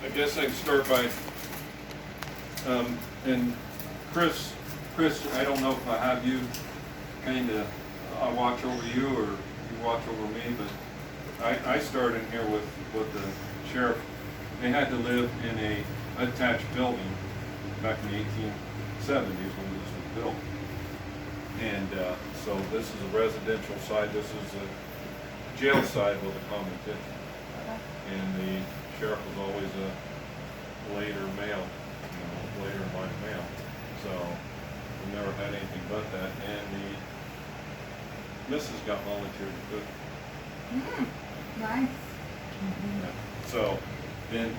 I guess I can start by, and Chris, I don't know if I have you kind of, I watch over you or you watch over me, but I started in here with the sheriff. They had to live in a attached building back in the 1870s when this was built. And so this is a residential side, this is a jail side with a common kitchen. And the sheriff was always a later male, later in life male. So we never had anything but that. And the missus got volunteered to cook. Nice. Yeah. So then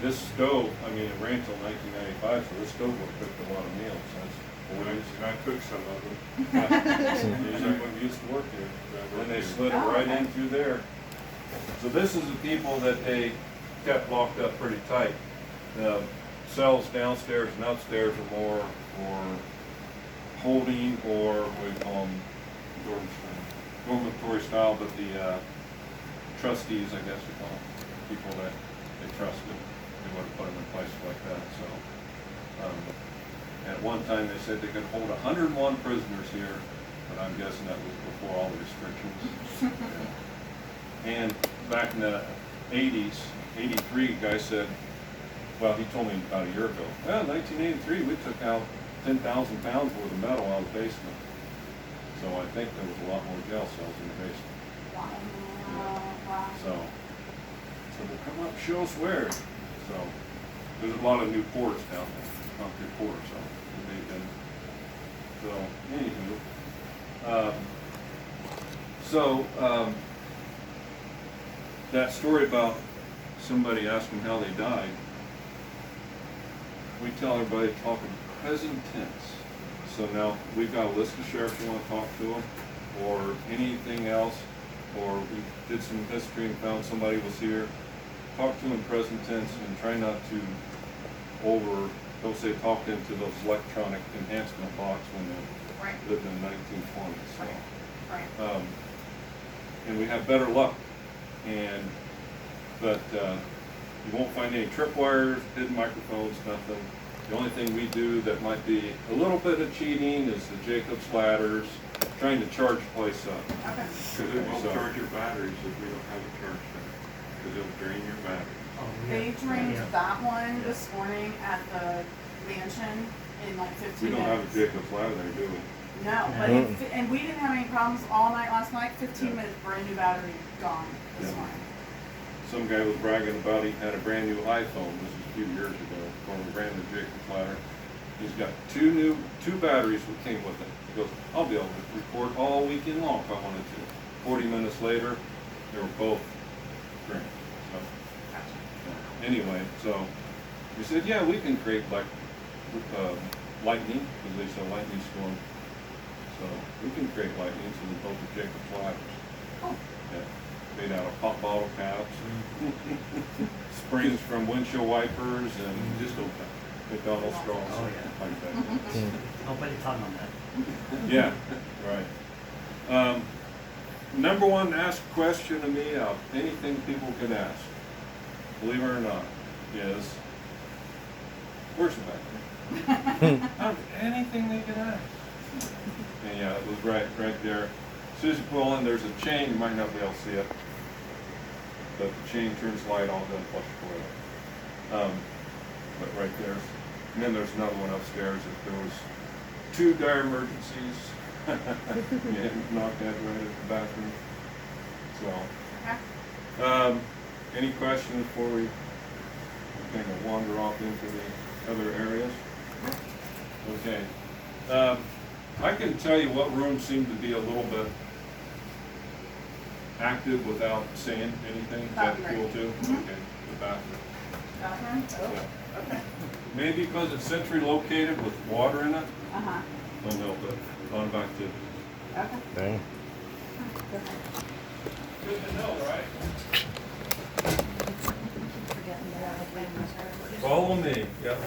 this stove, I mean, it ran till 1995, so this stove would have cooked a lot of meals. I cooked some of them. Usually used to work here. Then they slid it right in through there. So this is the people that they kept locked up pretty tight. The cells downstairs and upstairs are more for holding, or we call them dormitory style, but the trustees, I guess we call them, people that they trusted, they would have put them in places like that. So at one time they said they could hold 101 prisoners here, but I'm guessing that was before all the restrictions. Yeah. And back in the 80s, 83, guy said, well, he told me about a year ago, well, 1983, we took out 10,000 pounds worth of metal out of the basement. So I think there was a lot more jail cells in the basement. Wow. Yeah. Wow. So we'll come up and show us where. So there's a lot of new ports down there, concrete ports. So that story about somebody asking how they died, we tell everybody to talk in present tense. So now we've got a list of sheriffs you want to talk to them, or anything else, or we did some history and found somebody was here. Talk to them in present tense and try not to don't say talked into those electronic enhancement blocks when they lived in the 1920s. So, Right. And we have better luck, but you won't find any tripwires, hidden microphones, nothing. The only thing we do that might be a little bit of cheating is the Jacob's ladders, trying to charge the place up. Okay. Because it won't charge your batteries if we don't have a charge center. Because it'll drain your batteries. They drained that one this morning at the mansion in like 15 minutes. We don't have a Jacob's ladder there, do we? No, but and we didn't have any problems all night last night. 15 minutes, brand new battery gone this morning. Some guy was bragging about he had a brand new iPhone. This was a few years ago, from a brand new Jacob's ladder. He's got two batteries that came with it. He goes, I'll be able to record all weekend long if I wanted to. 40 minutes later, they were both drained. So, anyway, so we said, yeah, we can create like lightning, because they said lightning storm. So we can create lightning, so we built the Jacob's ladders. Oh. Yeah, made out of pop bottle caps, and springs from windshield wipers, and just McDonald's straws. Oh, yeah. Like that. Nobody taught on that. Yeah, right. Number one asked question to me of anything people could ask, believe it or not, is, where's the bathroom? Anything they could ask. And yeah, it was right there. As soon as you pull in, there's a chain. You might not be able to see it, but the chain turns the light on, then flush the toilet. But right there. And then there's another one upstairs. If there was 2 dire emergencies, you had to knock that right at the bathroom. So, any questions before we kind of wander off into the other areas? Okay. I can tell you what rooms seem to be a little bit active without saying anything. Is that cool too? Mm-hmm. Okay, the bathroom. Bathroom? Oh, Yeah. okay. Maybe because it's centrally located with water in it. Uh-huh. Don't know, but on back to. Okay. Dang. Good to know, right? Follow me. Yep.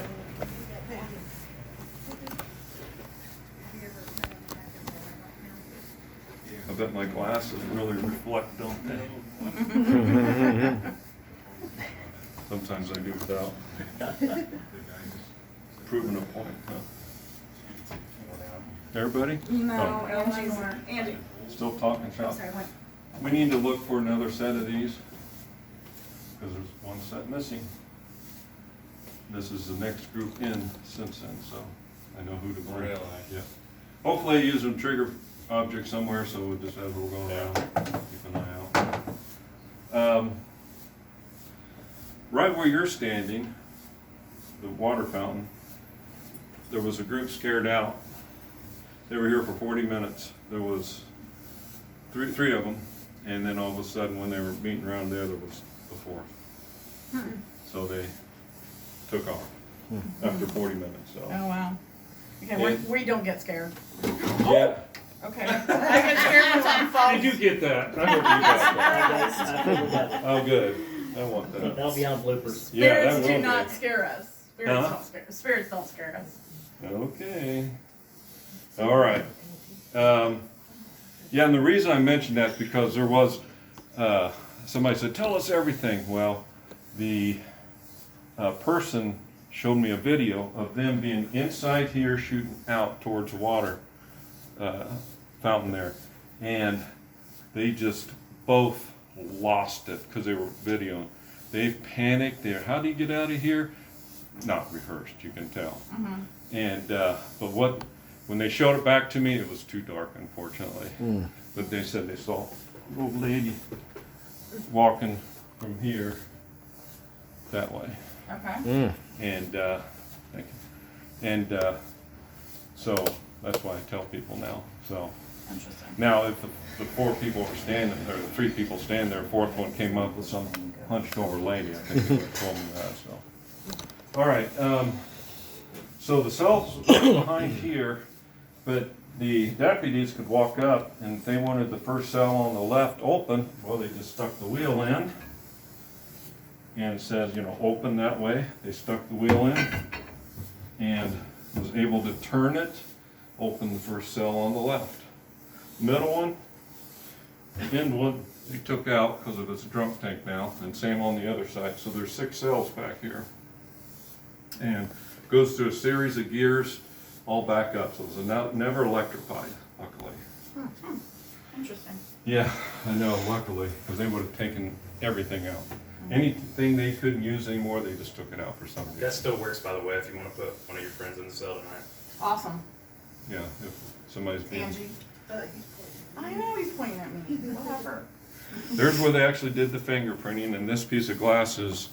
I bet my glasses really reflect, don't they? Sometimes I do without. Proving a point, huh? Everybody? No, Oh, Andy. still talking I'm shop? sorry, what? We need to look for another set of these, because there's one set missing. This is the next group in since then, so I know who to blame. Really? Yeah. Hopefully I use them trigger object somewhere, so we'll just as we're going around, keep an eye out. Right where you're standing, the water fountain, there was a group scared out. They were here for 40 minutes. There was three of them, and then all of a sudden when they were meeting around there was the fourth. So they took off after 40 minutes, so. Oh, wow. Okay, And- we don't get scared. Yeah. Okay. I get scared when something falls. Did you get that? I hope you got that. I figured that. Oh, good. I want that. That'll be on bloopers. Yeah, that Spirits will do be. not scare us. Huh? Spirits don't scare us. Okay. All right. Yeah, and the reason I mentioned that is because there was, somebody said, tell us everything. Well, the person showed me a video of them being inside here shooting out towards the water fountain there. And they just both lost it because they were videoing. They panicked. They're, how do you get out of here? Not rehearsed, you can tell. And but when they showed it back to me, it was too dark, unfortunately. But they said they saw an old lady walking from here that way, Okay. and thank you. And so that's why I tell people now. So Interesting. now, if the four people were standing, or the three people standing there, fourth one came up with some hunched over lady, I think they would have told me that. So, all right. So the cells were behind here, but the deputies could walk up, and if they wanted the first cell on the left open, well, they just stuck the wheel in, and it says, you know, open that way. They stuck the wheel in, and was able to turn it, open the first cell on the left. Middle one, end one, they took out because of its drunk tank now, and same on the other side. So there's 6 cells back here, and goes through a series of gears, all back up. So it's never electrified, luckily. Interesting. Yeah, I know, luckily, because they would have taken everything out. Anything they couldn't use anymore, they just took it out for some reason. That still works, by the way, if you want to put one of your friends in the cell tonight. Awesome. Yeah, if somebody's being. Angie. I know he's pointing at me. Whatever. There's where they actually did the fingerprinting, and this piece of glass is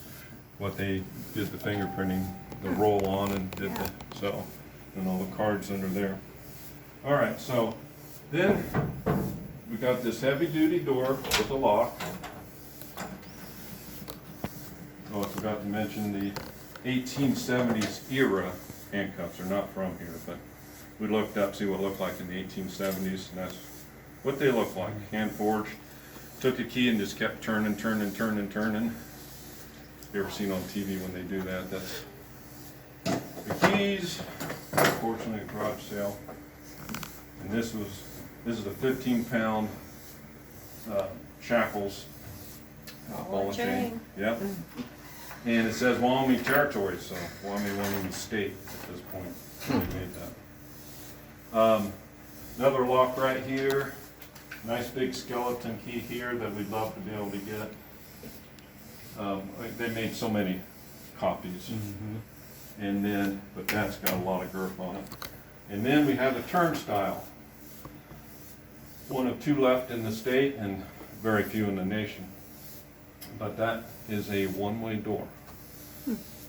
what they did the fingerprinting, the roll on and did the, so, and all the cards under there. All right, so then we got this heavy duty door with a lock. Oh, I forgot to mention the 1870s era handcuffs are not from here, but we looked up, see what it looked like in the 1870s, and that's what they look like, hand forged. Took a key and just kept turning. You ever seen on TV when they do that? That's the keys. Unfortunately, a garage sale. And this is a 15-pound shackles ball and chain. Yep. And it says Wyoming territory, so Wyoming state at this point. They made that. Another lock right here. Nice big skeleton key here that we'd love to be able to get. They made so many copies. And then, but that's got a lot of girth on it. And then we have a turnstile. One of 2 left in the state and very few in the nation. But that is a one-way door.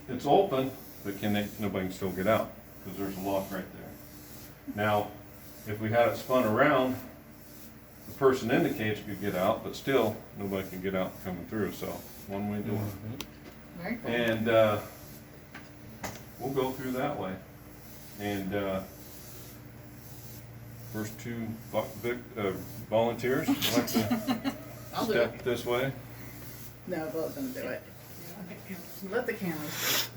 It's open, but nobody can still get out because there's a lock right there. Now, if we had it spun around, the person in the cage could get out, but still nobody can get out coming through. So one-way door. Very cool. And we'll go through that way. And first 2 volunteers would like to I'll do step it. this way. No, Bill's gonna do it. Let the cameras.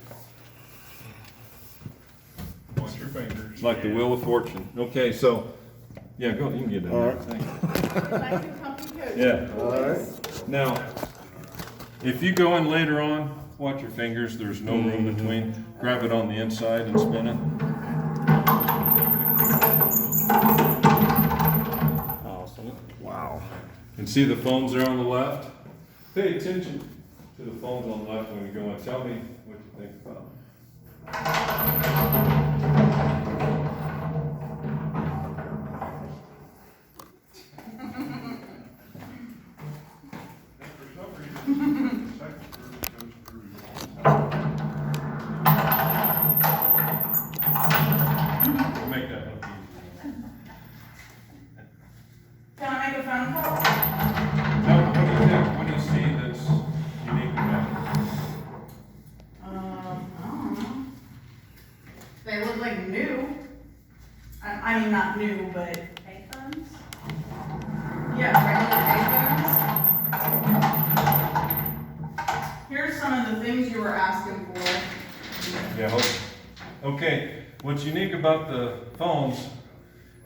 Watch your fingers. It's like the Wheel of Fortune. Okay, so, yeah, go, you can get in there. Thank you. Thank you, company coach. Yeah. All right. Now, If you go in later on, watch your fingers, there's no room between. Grab it on the inside and spin it. Awesome. Wow. And see the phones there on the left? Pay attention to the phones on the left when you go in. Tell me what you think about them. Make that look easy. Can I make a phone call? Now, what do you think? What do you see that's unique about I don't know. They look like new. I mean, not new, but. iPhones? Yeah, regular iPhones. Here's some of the things you were asking for. it? Yeah, okay. What's unique about the phones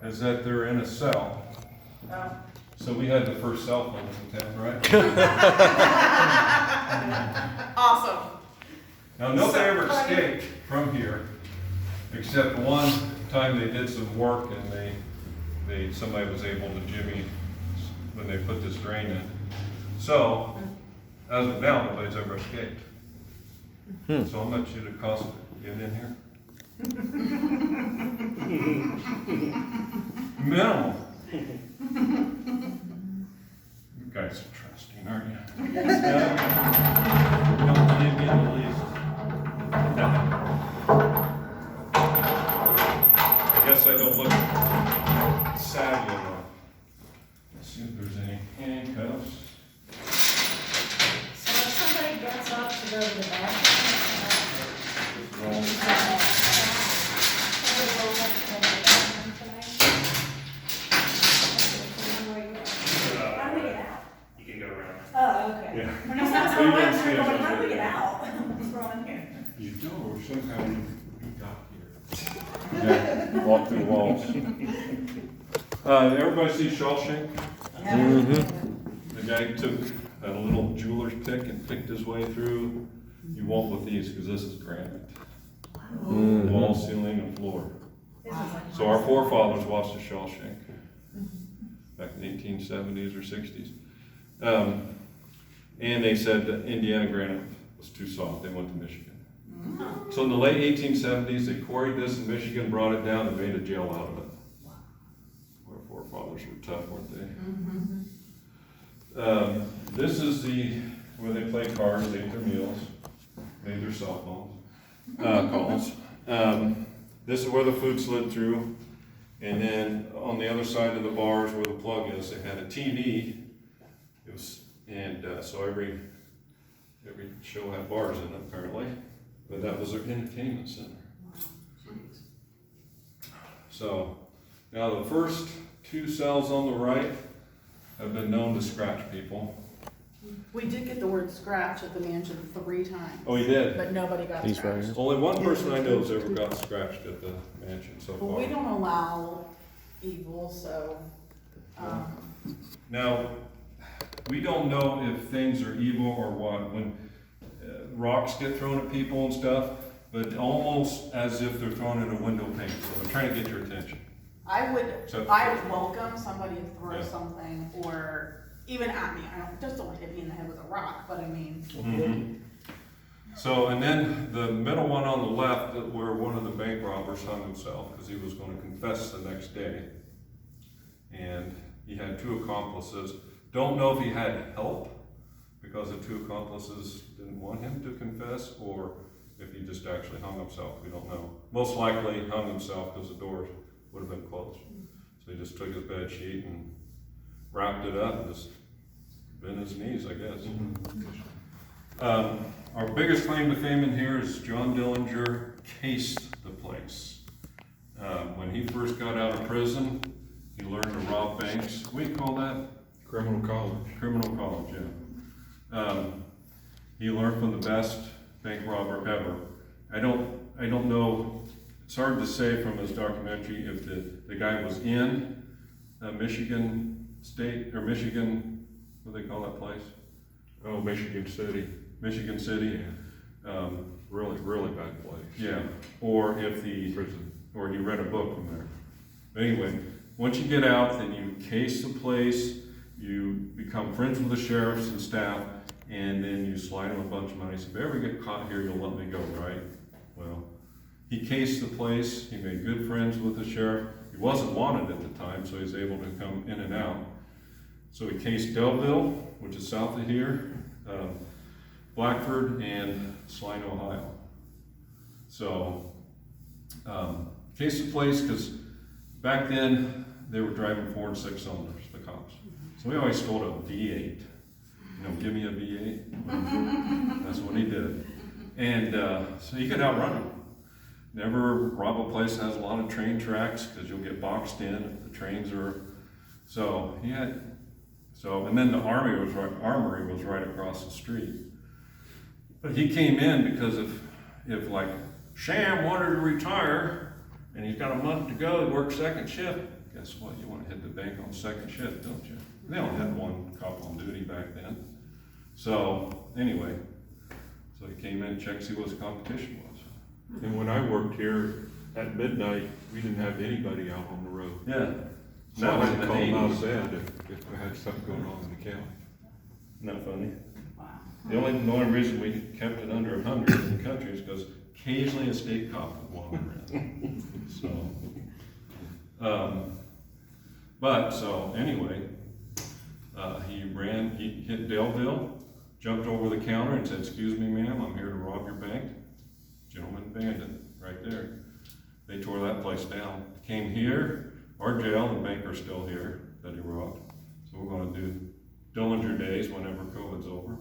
is that they're in a cell. Oh. So we had the first cell phones in town, right? Awesome. Now, nobody ever escaped from here, except one time they did some work and somebody was able to jimmy when they put this drain in. So, as of now, nobody's ever escaped. So how much did it cost to get in here? Minimal. You guys are trusting, aren't you? You don't believe me in the least. I guess I don't look savvy enough. Let's see if there's any handcuffs. So if somebody gets up to go to the bathroom, somebody goes up to go to the bathroom tonight? How do we get out? You can go around. Oh, okay. Yeah. When I was So you don't see going, us how do over we get there. out? What's wrong here? You do, or somehow you got here. Yeah, walk through the walls. Everybody see Shawshank? The guy took a little jeweler's pick and picked his way through. You won't with these because this is granite. Wall, ceiling, and floor. So our forefathers watched the Shawshank back in the 1870s or 60s. And they said that Indiana granite was too soft. They went to Michigan. So in the late 1870s, they quarried this in Michigan, brought it down, and made a jail out of it. Our forefathers were tough, weren't they? This is where they played cards, ate their meals, made their cell phones calls. This is where the food slid through, and then on the other side of the bars where the plug is, they had a TV. So every show had bars in it apparently, but that was their entertainment center. So now the first two cells on the right have been known to scratch people. We did get the word scratch at the mansion 3 times. Oh, he did? But nobody got He's scratched. right. Only one person I know has ever got scratched at the mansion so But we far. don't allow evil, so, Now, we don't know if things are evil or what. When rocks get thrown at people and stuff, but almost as if they're thrown at a window pane. So they're trying to get your attention. I would So- welcome somebody to throw Yeah. something, or even at me. Just don't hit me in the head with a rock, but I mean, So, and then the middle one on the left, where one of the bank robbers hung himself because he was going to confess the next day. And he had 2 accomplices. Don't know if he had help because the 2 accomplices didn't want him to confess, or if he just actually hung himself. We don't know. Most likely he hung himself because the doors would have been closed. So he just took his bed sheet and wrapped it up and just bent his knees, I guess. Our biggest claim to fame in here is John Dillinger cased the place. When he first got out of prison, he learned to rob banks. What do you call that? Criminal college. Criminal college, yeah. He learned from the best bank robber ever. I don't know, it's hard to say from his documentary if the guy was in Michigan State, or Michigan, what do they call that place? Oh, Michigan City. Michigan City. Really, really bad place. Yeah, or if the, Prison. or you read a book from there. But anyway, once you get out, then you case the place, you become friends with the sheriffs and staff, and then you slide them a bunch of money. So if I ever get caught here, you'll let me go, right? Well, he cased the place, he made good friends with the sheriff. He wasn't wanted at the time, so he was able to come in and out. So he cased Delville, which is south of here, Blackford, and Saline, Ohio. So, cased the place because back then they were driving 4 and 6 cylinders, the cops. So we always told a V8, give me a V8. That's what he did. And so you could outrun him. Never rob a place that has a lot of train tracks because you'll get boxed in if the trains are. So he had. So and then the armory was right across the street. But he came in because if like Sham wanted to retire and he's got a month to go, he works second shift. Guess what? You want to hit the bank on second shift, don't you? They only had one cop on duty back then. So anyway, so he came in, checked, see what his competition was. And when I worked here at midnight, we didn't have anybody out on the road. Yeah. So That I was had in to the call them out 80s. of bed if I had something going on in the county. Isn't that funny? Wow. The only reason we kept it under 100 in the country is because occasionally a state cop would wander around. So anyway, he hit Delville, jumped over the counter and said, "Excuse me, ma'am, I'm here to rob your bank." Gentleman bandit, right there. They tore that place down. Came here, our jail, the bank are still here that he robbed. So we're gonna do Dillinger days whenever COVID's over.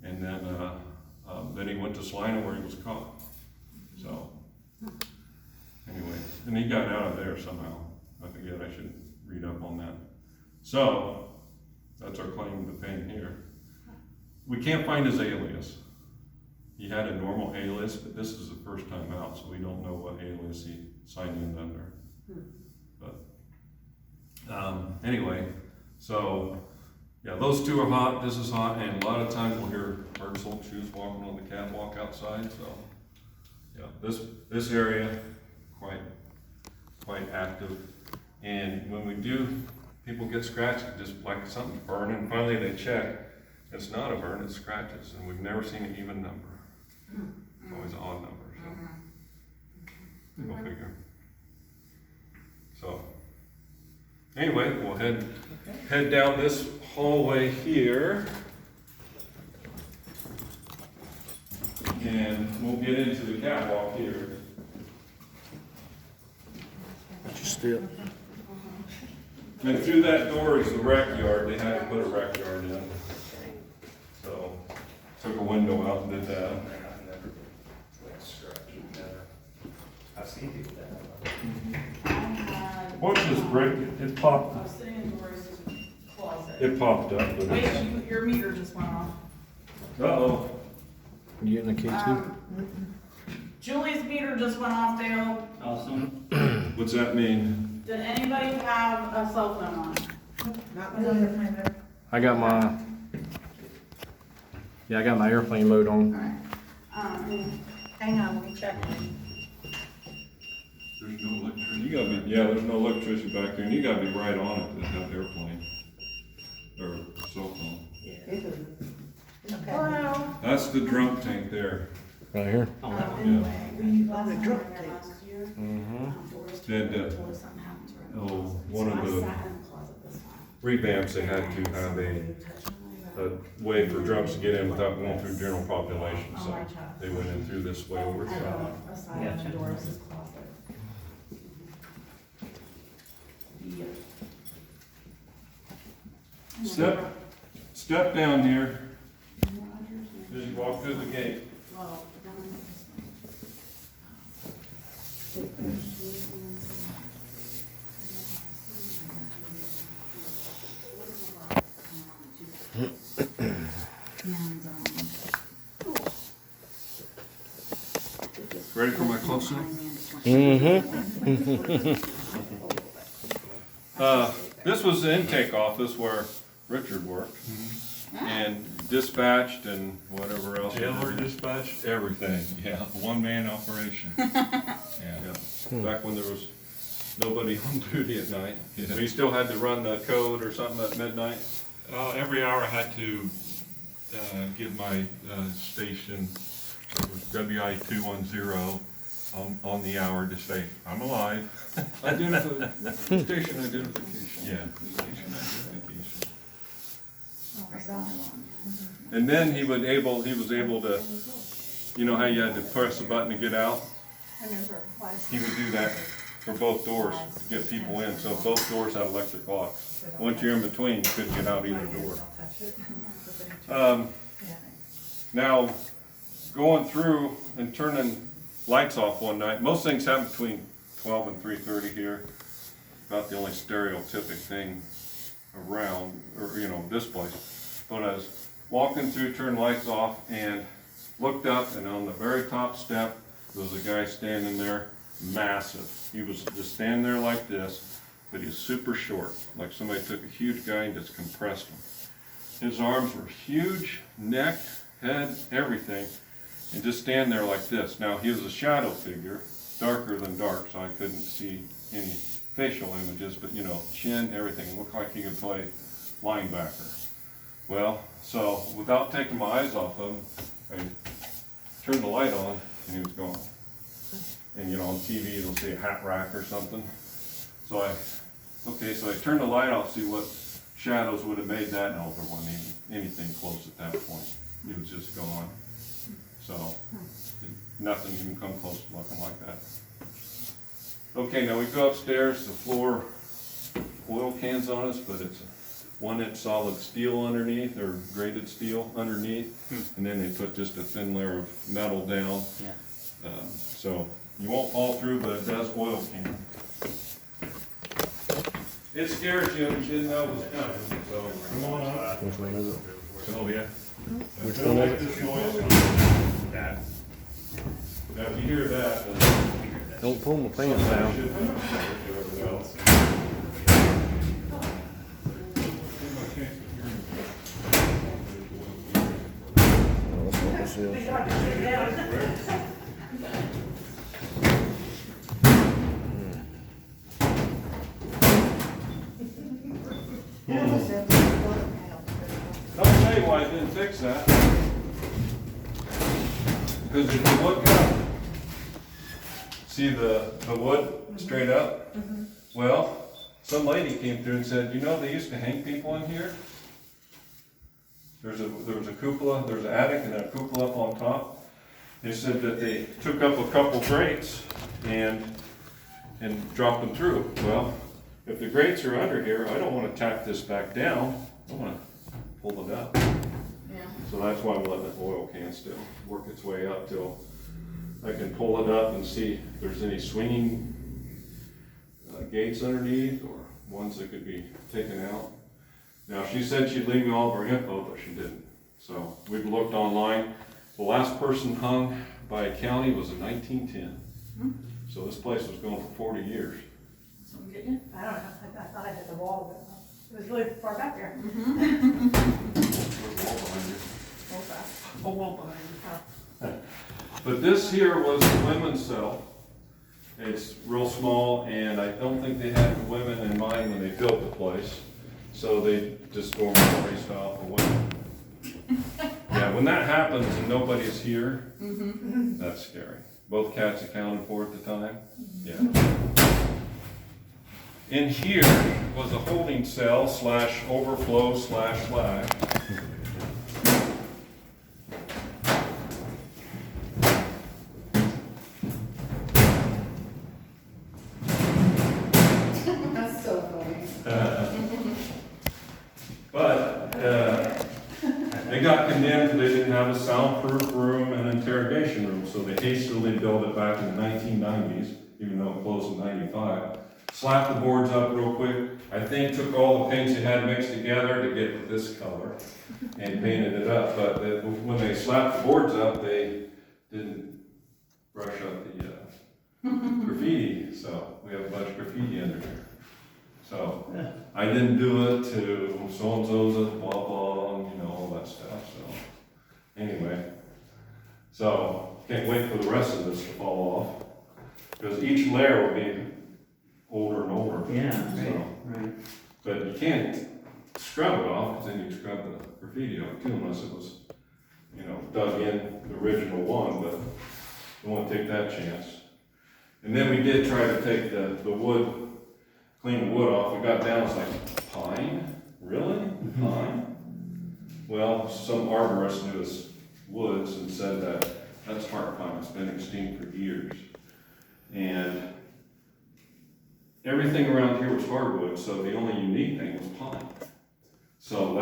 And then he went to Salina where he was caught. So, anyway, and he got out of there somehow. I forget, I should read up on that. So, that's our claim to fame here. We can't find his alias. He had a normal alias, but this is the first time out, so we don't know what alias he signed in under. But, anyway, so, yeah, those two are hot, this is hot, and a lot of times we'll hear bird sold shoes walking on the catwalk outside, so, yeah, this area, quite active. And when we do, people get scratched, just like something's burning, and finally they check, it's not a burn, it's scratches, and we've never seen an even number. It's always an odd number, so, go figure. So, anyway, we'll head down this hallway here. And we'll get into the catwalk here. Just still. And through that door is the rec yard. They had to put a rec yard in. So, took a window out and did that. I've seen people that. Watch this brick, it popped, I was sitting in Doris's closet. it popped up. But Wait, your meter just went off. uh-oh. You getting the key too? Julie's meter just went off, Dale. Awesome. What's that mean? Did anybody have a cell phone on? I got my, yeah, I got my airplane mode on. Alright. Hang on, let me check. There's no electricity. You gotta be, yeah, there's no electricity back there, and you gotta be right on it to have airplane. Or cell phone. Okay. Hello. That's the drunk tank there. Right here? Anyway, we last the time drunk we were there tanks. last year. Mm-hmm. Doris Did, told us something happens right oh, now. one So of I the sat in the closet this time. revamps, they had to have a way for drunks to get in without going through general population, so they went in through this way over. Aside from Doris's closet. Yep. Step down here, as you walk through the gate. Well, Ready for my close-up? This was the intake office where Richard worked. And dispatched and whatever else. Jailer dispatched everything, yeah, one-man operation. Yeah, back when there was nobody on duty at night. So you still had to run the code or something at midnight? Every hour I had to give my station, it was WI 210 on the hour to say, I'm alive. Station identification. Yeah. Station identification. Oh my God. And then he was able to, you know how you had to press the button to get out? I remember last. He would do that for both doors to get people in. So both doors had electric locks. Once you're in between, you couldn't get out either door. Now, going through and turning lights off one night, most things happen between 12 and 3:30 here. About the only stereotypic thing around, or you know, this place. But I was walking through, turned lights off, and looked up, and on the very top step, there was a guy standing there, massive. He was just standing there like this, but he was super short, like somebody took a huge guy and just compressed him. His arms were huge, neck, head, everything, and just stand there like this. Now, he was a shadow figure, darker than dark, so I couldn't see any facial images, but you know, chin, everything. It looked like he could play linebacker. Well, so without taking my eyes off him, I turned the light on, and he was gone. And you know, on TV, it'll say a hat rack or something. So I turned the light off, see what shadows would have made that. No, there wasn't anything close at that point. It was just gone. So, nothing even come close to looking like that. Okay, now we go upstairs, the floor, oil cans on us, but it's 1-inch solid steel underneath, or grated steel underneath, and then they put just a thin layer of metal down. So you won't fall through, but it does oil can. It scares you if you didn't know it was coming, so. Come on up. Which one is it? Oh, yeah. Which one is it? This noise. That. Now, if you hear that, then. Don't pull my pants down. Oh, that's what this is. I'll tell you why I didn't fix that. Because if you look up, see the wood straight up? Well, some lady came through and said, you know, they used to hang people in here. There was a cupola, there was an attic and a cupola up on top. They said that they took up a couple grates and dropped them through. Well, if the grates are under here, I don't want to tack this back down. I want to pull it up. Yeah. So that's why I'm letting the oil can still work its way up till I can pull it up and see if there's any swinging gates underneath or ones that could be taken out. Now, she said she'd leave me all of her info, but she didn't. So we've looked online. The last person hung by a county was in 1910. So this place was going for 40 years. Someone get you? I don't know, I thought I hit the wall, but it was really far back there. There's a wall behind you. A wall behind you. But this here was the women's cell. It's real small, and I don't think they had the women in mind when they built the place. So they just dormitory style for women. Yeah, when that happens and nobody's here, that's scary. Both cats accounted for at the time. Yeah. In here was a holding cell / overflow /. That's so funny. But they got condemned because they didn't have a soundproof room and interrogation room, so they hastily built it back in the 1990s, even though it closed in 95. Slapped the boards up real quick. I think took all the paints they had mixed together to get this color and painted it up. But when they slapped the boards up, they didn't brush up the graffiti, so we have a bunch of graffiti under here. So, I didn't do it to so-and-so's at blah blah, and, you know, all that stuff, so. Anyway, so, can't wait for the rest of this to fall off, because each layer will be older and older. Yeah, So, right. but you can't scrub it off, because then you scrub the graffiti off too, unless it was, you know, dug in the original one, but don't want to take that chance. And then we did try to take the wood, clean the wood off. We got down, it's like, pine? Really? Pine? Well, some arborist knew his woods and said that that's heart pine. It's been extinct for years. And everything around here was hardwood, so the only unique thing was pine. So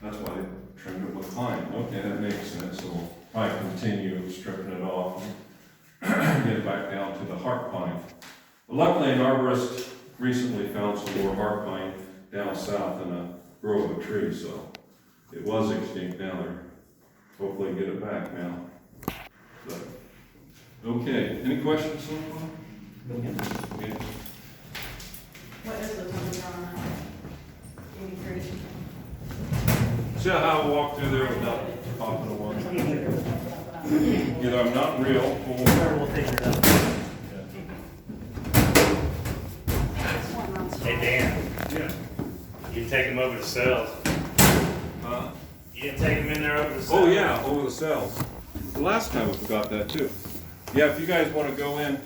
that's why they trimmed it with pine. Okay, that makes sense. So we'll probably continue stripping it off and get it back down to the heart pine. But luckily, an arborist recently found some more heart pine down south in a grove of trees, so it was extinct down there. Hopefully get it back now. But, okay, any questions so far? Yeah. What is the temperature on that? 83. See how I walk through there without popping a one? Either I'm not real or We'll figure it out. Hey, Dan, yeah. you take them over to cells. You didn't take them in there over the cells? Oh yeah, over the cells. The last time I forgot that too. Yeah, if you guys want to go in,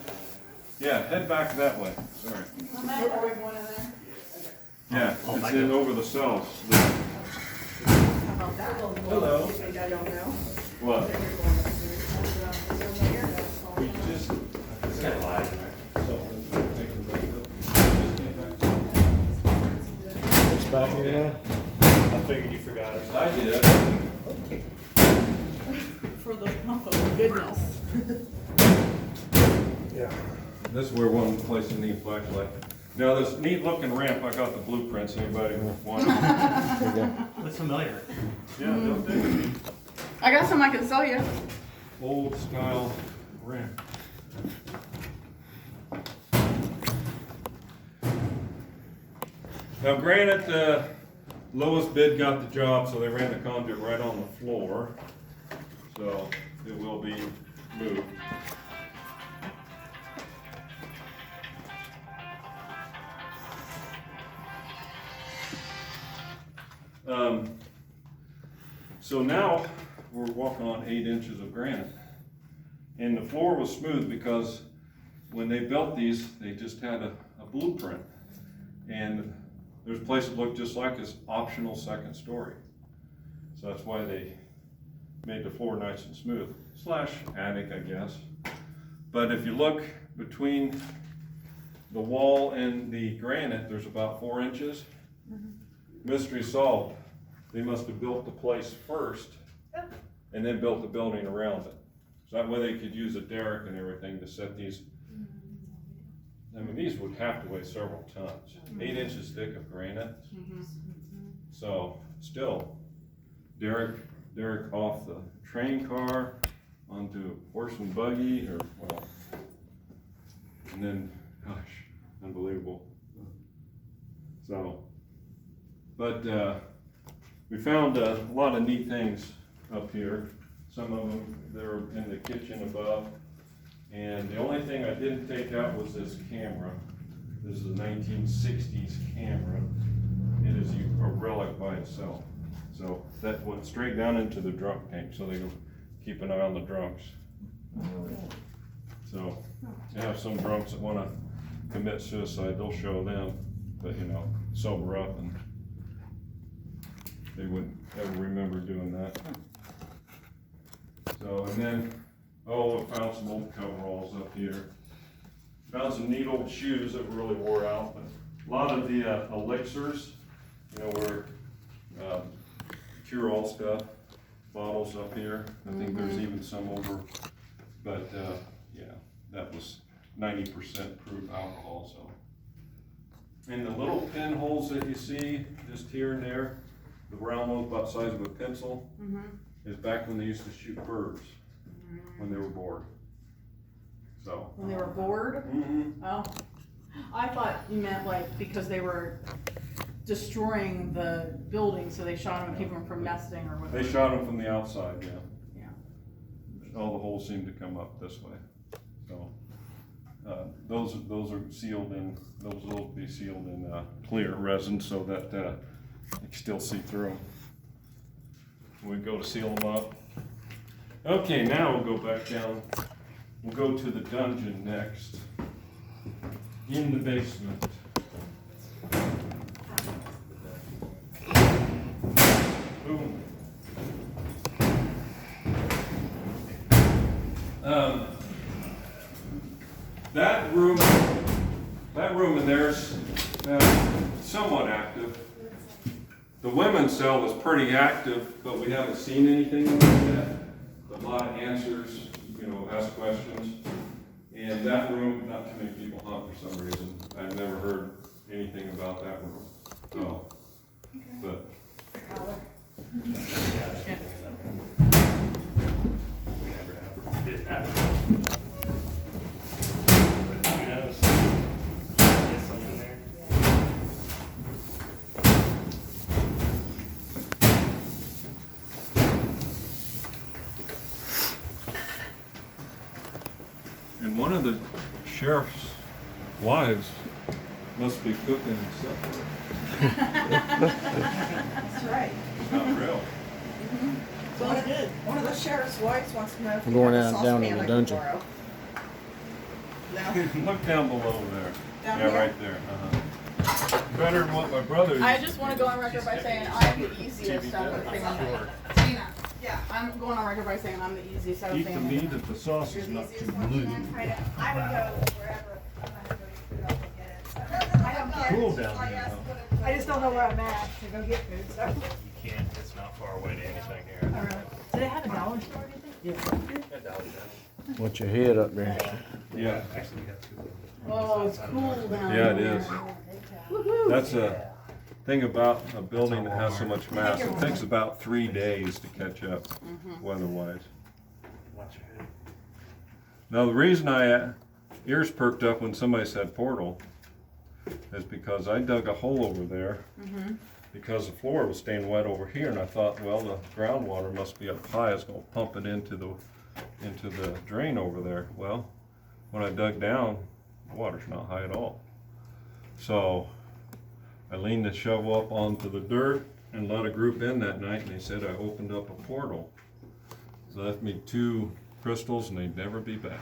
yeah, head back that way. Sorry. Are we going in there? Yeah, it's in over the cells. Hello. You think I don't know? What? We Just. It's got light in there. It's back here now? I figured you forgot it. I did. For the oh goodness. Yeah. This is where one place you need flashlight. Now this neat looking ramp, I got the blueprints. Anybody want? There you go. Looks familiar. Yeah, don't they? I got some I can sell you. Old style ramp. Now granted, the lowest bid got the job, so they ran the conduit right on the floor. So it will be moved. So now we're walking on 8 inches of granite. And the floor was smooth because when they built these, they just had a blueprint. And there's a place that looked just like this optional second story. So that's why they made the floor nice and smooth. Slash attic, I guess. But if you look between the wall and the granite, there's about 4 inches. Mystery solved. They must have built the place first and then built the building around it. So that way they could use a derrick and everything to set these. I mean, these would have to weigh several tons. 8 inches thick of granite. So still, derrick off the train car onto a horse and buggy, or well, and then, gosh, unbelievable. So, but we found a lot of neat things up here. Some of them, they're in the kitchen above. And the only thing I didn't take out was this camera. This is a 1960s camera. It is a relic by itself. So that went straight down into the drunk tank, so they go keep an eye on the drunks. So you have some drunks that want to commit suicide, they'll show them, but you know, sober up and they wouldn't ever remember doing that. So, and then, oh, I found some old coveralls up here. Found some neat old shoes that really wore out, but a lot of the elixirs, you know, where cure-all stuff, bottles up here. I think there's even some over, but yeah, that was 90% proof alcohol, so. And the little pinholes that you see just here and there, the round ones about the size of a pencil, is back when they used to shoot birds, when they were bored. So. When they were bored? Oh. I thought you meant like because they were destroying the building, so they shot them to keep them from nesting or whatever. They shot them from the outside, yeah. Yeah. All the holes seem to come up this way, so. Those are sealed in, those will be sealed in clear resin so that you can still see through them. We go to seal them up. Okay, now we'll go back down. We'll go to the dungeon next. In the basement. Boom. That room in there is somewhat active. The women's cell was pretty active, but we haven't seen anything in there yet. A lot of answers, ask questions. And that room, not too many people hunt for some reason. I've never heard anything about that room. So, but. And one of the sheriff's wives must be cooking supper. That's right. Not real. One of the sheriff's wives wants to know if I'm you going have a out down in saucepan the I can dungeon. borrow. No? Look down below there. Down Yeah, here? right there. Better than what my brother I used just to want to do. go on record by saying I'm the easiest out of the family. Tina, Yeah. I'm going on record by saying I'm the easiest out of Eat the the family. meat if the sauce is not too blue. I would go wherever I'm gonna go food, I'll go get it. So, I don't care. Cool down there, though. I just don't know where I'm at to go get food, so. You can't, it's not far away to anything here. Do they have a dollar store, do you think? What's your head up there? Yeah, Actually, we got two of them. Oh, it's cool down yeah, it there. is. That's a thing about a building that has so much mass. It takes about 3 days to catch up, weather-wise. Watch your head. Now, the reason I ears perked up when somebody said portal is because I dug a hole over there because the floor was staying wet over here, and I thought, well, the groundwater must be up high. It's going to pump it into the drain over there. Well, when I dug down, the water's not high at all. So I leaned the shovel up onto the dirt and let a group in that night, and they said I opened up a portal. So left me 2 crystals, and they'd never be back.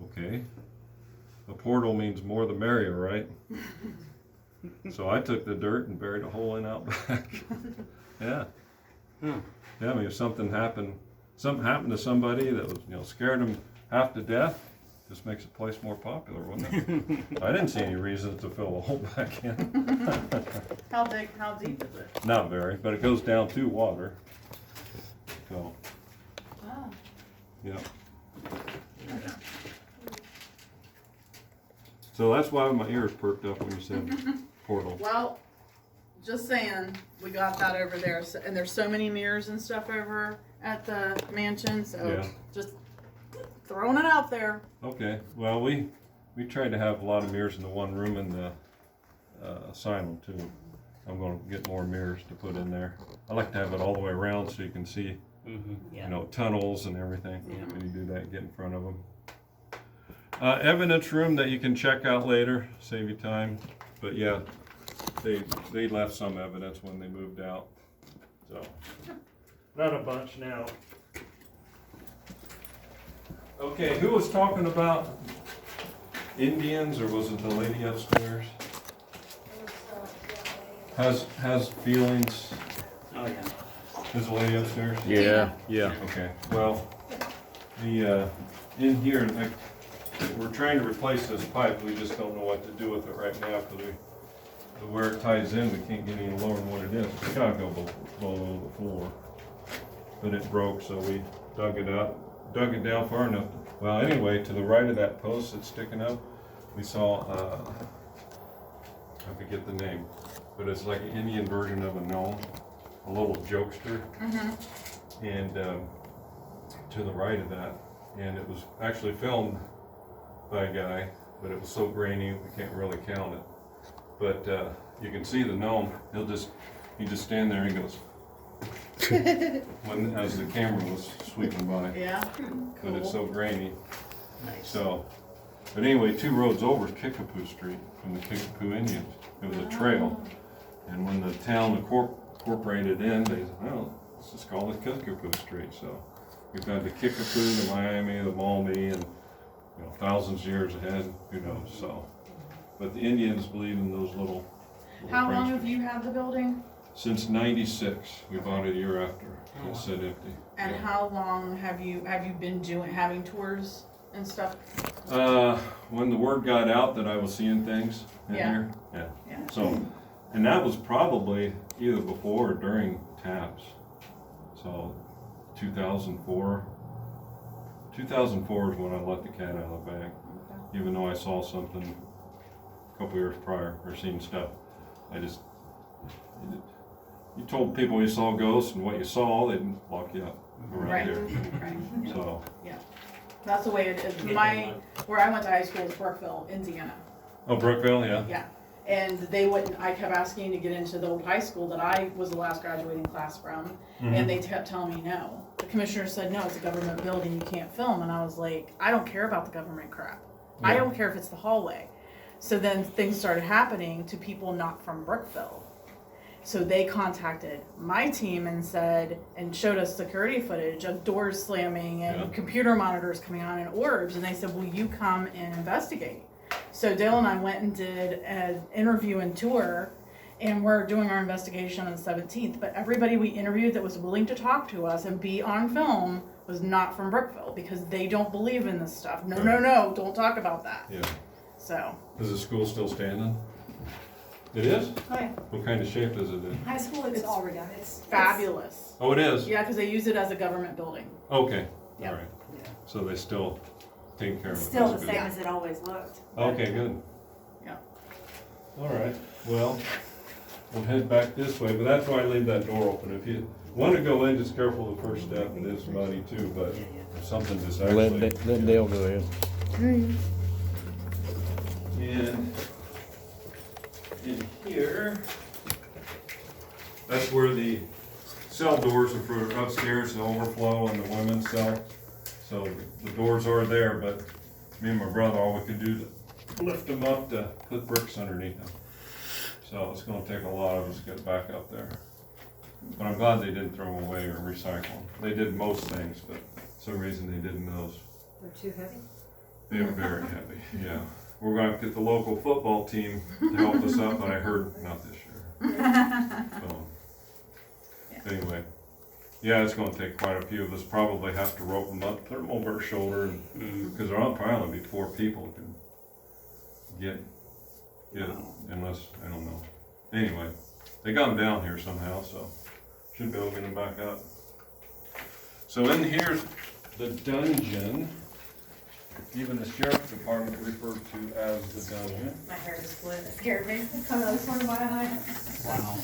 Okay. A portal means more the merrier, right? So I took the dirt and buried a hole in out back. Yeah. Yeah, I mean, if something happened to somebody that was, scared them half to death, just makes the place more popular, wouldn't it? I didn't see any reason to fill the hole back in. How deep is it? Not very, but it goes down to water. So, Oh. yeah. So that's why my ears perked up when you said portal. Well, just saying, we got that over there, and there's so many mirrors and stuff over at the mansion, so Yeah. just throwing it out there. Okay, well, we tried to have a lot of mirrors in the one room in the asylum too. I'm gonna get more mirrors to put in there. I like to have it all the way around so you can see, tunnels and everything. When you do that, get in front of them. Evidence room that you can check out later, save you time. But yeah, they left some evidence when they moved out. So Not a bunch now. okay, who was talking about Indians, or was it the lady upstairs? Has feelings. Oh, yeah. Is the lady upstairs? Yeah. Okay, well, the, in here, like, we're trying to replace this pipe, we just don't know what to do with it right now, because where it ties in, we can't get any lower than what it is. It's gotta go below the floor. But it broke, so we dug it down far enough. Well, anyway, to the right of that post that's sticking up, we saw, I forget the name, but it's like an Indian version of a gnome, a little jokester. And to the right of that, and it was actually filmed by a guy but it was so grainy, we can't really count it. But you can see the gnome, he just stand there and he goes, as the camera was sweeping by. Yeah, But it's cool. so grainy. Nice. So, but anyway, 2 roads over is Kickapoo Street from the Kickapoo Indians. It was a trail. And when the town incorporated in, they said, well, let's just call it Kickapoo Street. So we've had the Kickapoo, the Miami, the Maumee, and thousands of years ahead, who knows, so. But the Indians believe in those little How long have pranksters. you had the building? Since '96, we bought it a year after, it said empty. And Yeah. how long have you been having tours and stuff? When the word got out that I was seeing things in Yeah. here, yeah. Yeah. So, and that was probably either before or during TAPS. So, 2004. 2004 is when I let the cat out of the bag. Even though I saw something a couple years prior, or seen stuff, you told people you saw ghosts and what you saw, they'd lock you up around Right, here. right. Yeah. So, That's the way it is. Where I went to high school was Brookville, Indiana. oh, Brookville, yeah. Yeah. And they wouldn't, I kept asking to get into the old high school that I was the last graduating class from, and they kept telling me no. The commissioner said, no, it's a government building, you can't film. And I was like, I don't care about the government crap. I Yeah. don't care if it's the hallway. So then things started happening to people not from Brookville. So they contacted my team and said, and showed us security footage of doors slamming and Yeah. computer monitors coming on and orbs. And they said, will you come and investigate? So Dale and I went and did an interview and tour, and we're doing our investigation on the 17th. But everybody we interviewed that was willing to talk to us and be on film was not from Brookville because they don't believe in this stuff. No, no, no, don't talk about that. Yeah. So, Is the school still standing? It is? Oh, yeah. What kind of shape is it in? High school, it's all redone. It's fabulous. Oh, it is? Yeah, because they use it as a government building. Okay, Yeah. all right. So they still take care of It's it. still That's the good. same as it always looked. Okay, good. Yeah. All right, well, we'll head back this way, but that's why I leave that door open. If you want to go in, just careful the first step, it is muddy too, but if something just actually. Let Dale go ahead. And in here, that's where the cell doors are for upstairs, the overflow and the women's cell. So the doors are there, but me and my brother, all we could do to lift them up to put bricks underneath them. So it's gonna take a lot of us to get back up there. But I'm glad they didn't throw them away or recycle them. They did most things, but for some reason they didn't those. They're too heavy. They're very heavy, yeah. We're gonna have to get the local football team to help us up, but I heard not this year. So, anyway, yeah, it's gonna take quite a few of us, probably have to rope them up, put them over our shoulder, and, because there'll probably be 4 people can get it, unless, I don't know. Anyway, they got them down here somehow, so should be able to get them back up. So in here's the dungeon. Even the sheriff's department referred to as the dungeon. My hair is split. It scared me. kind of sort of my eye. Wow.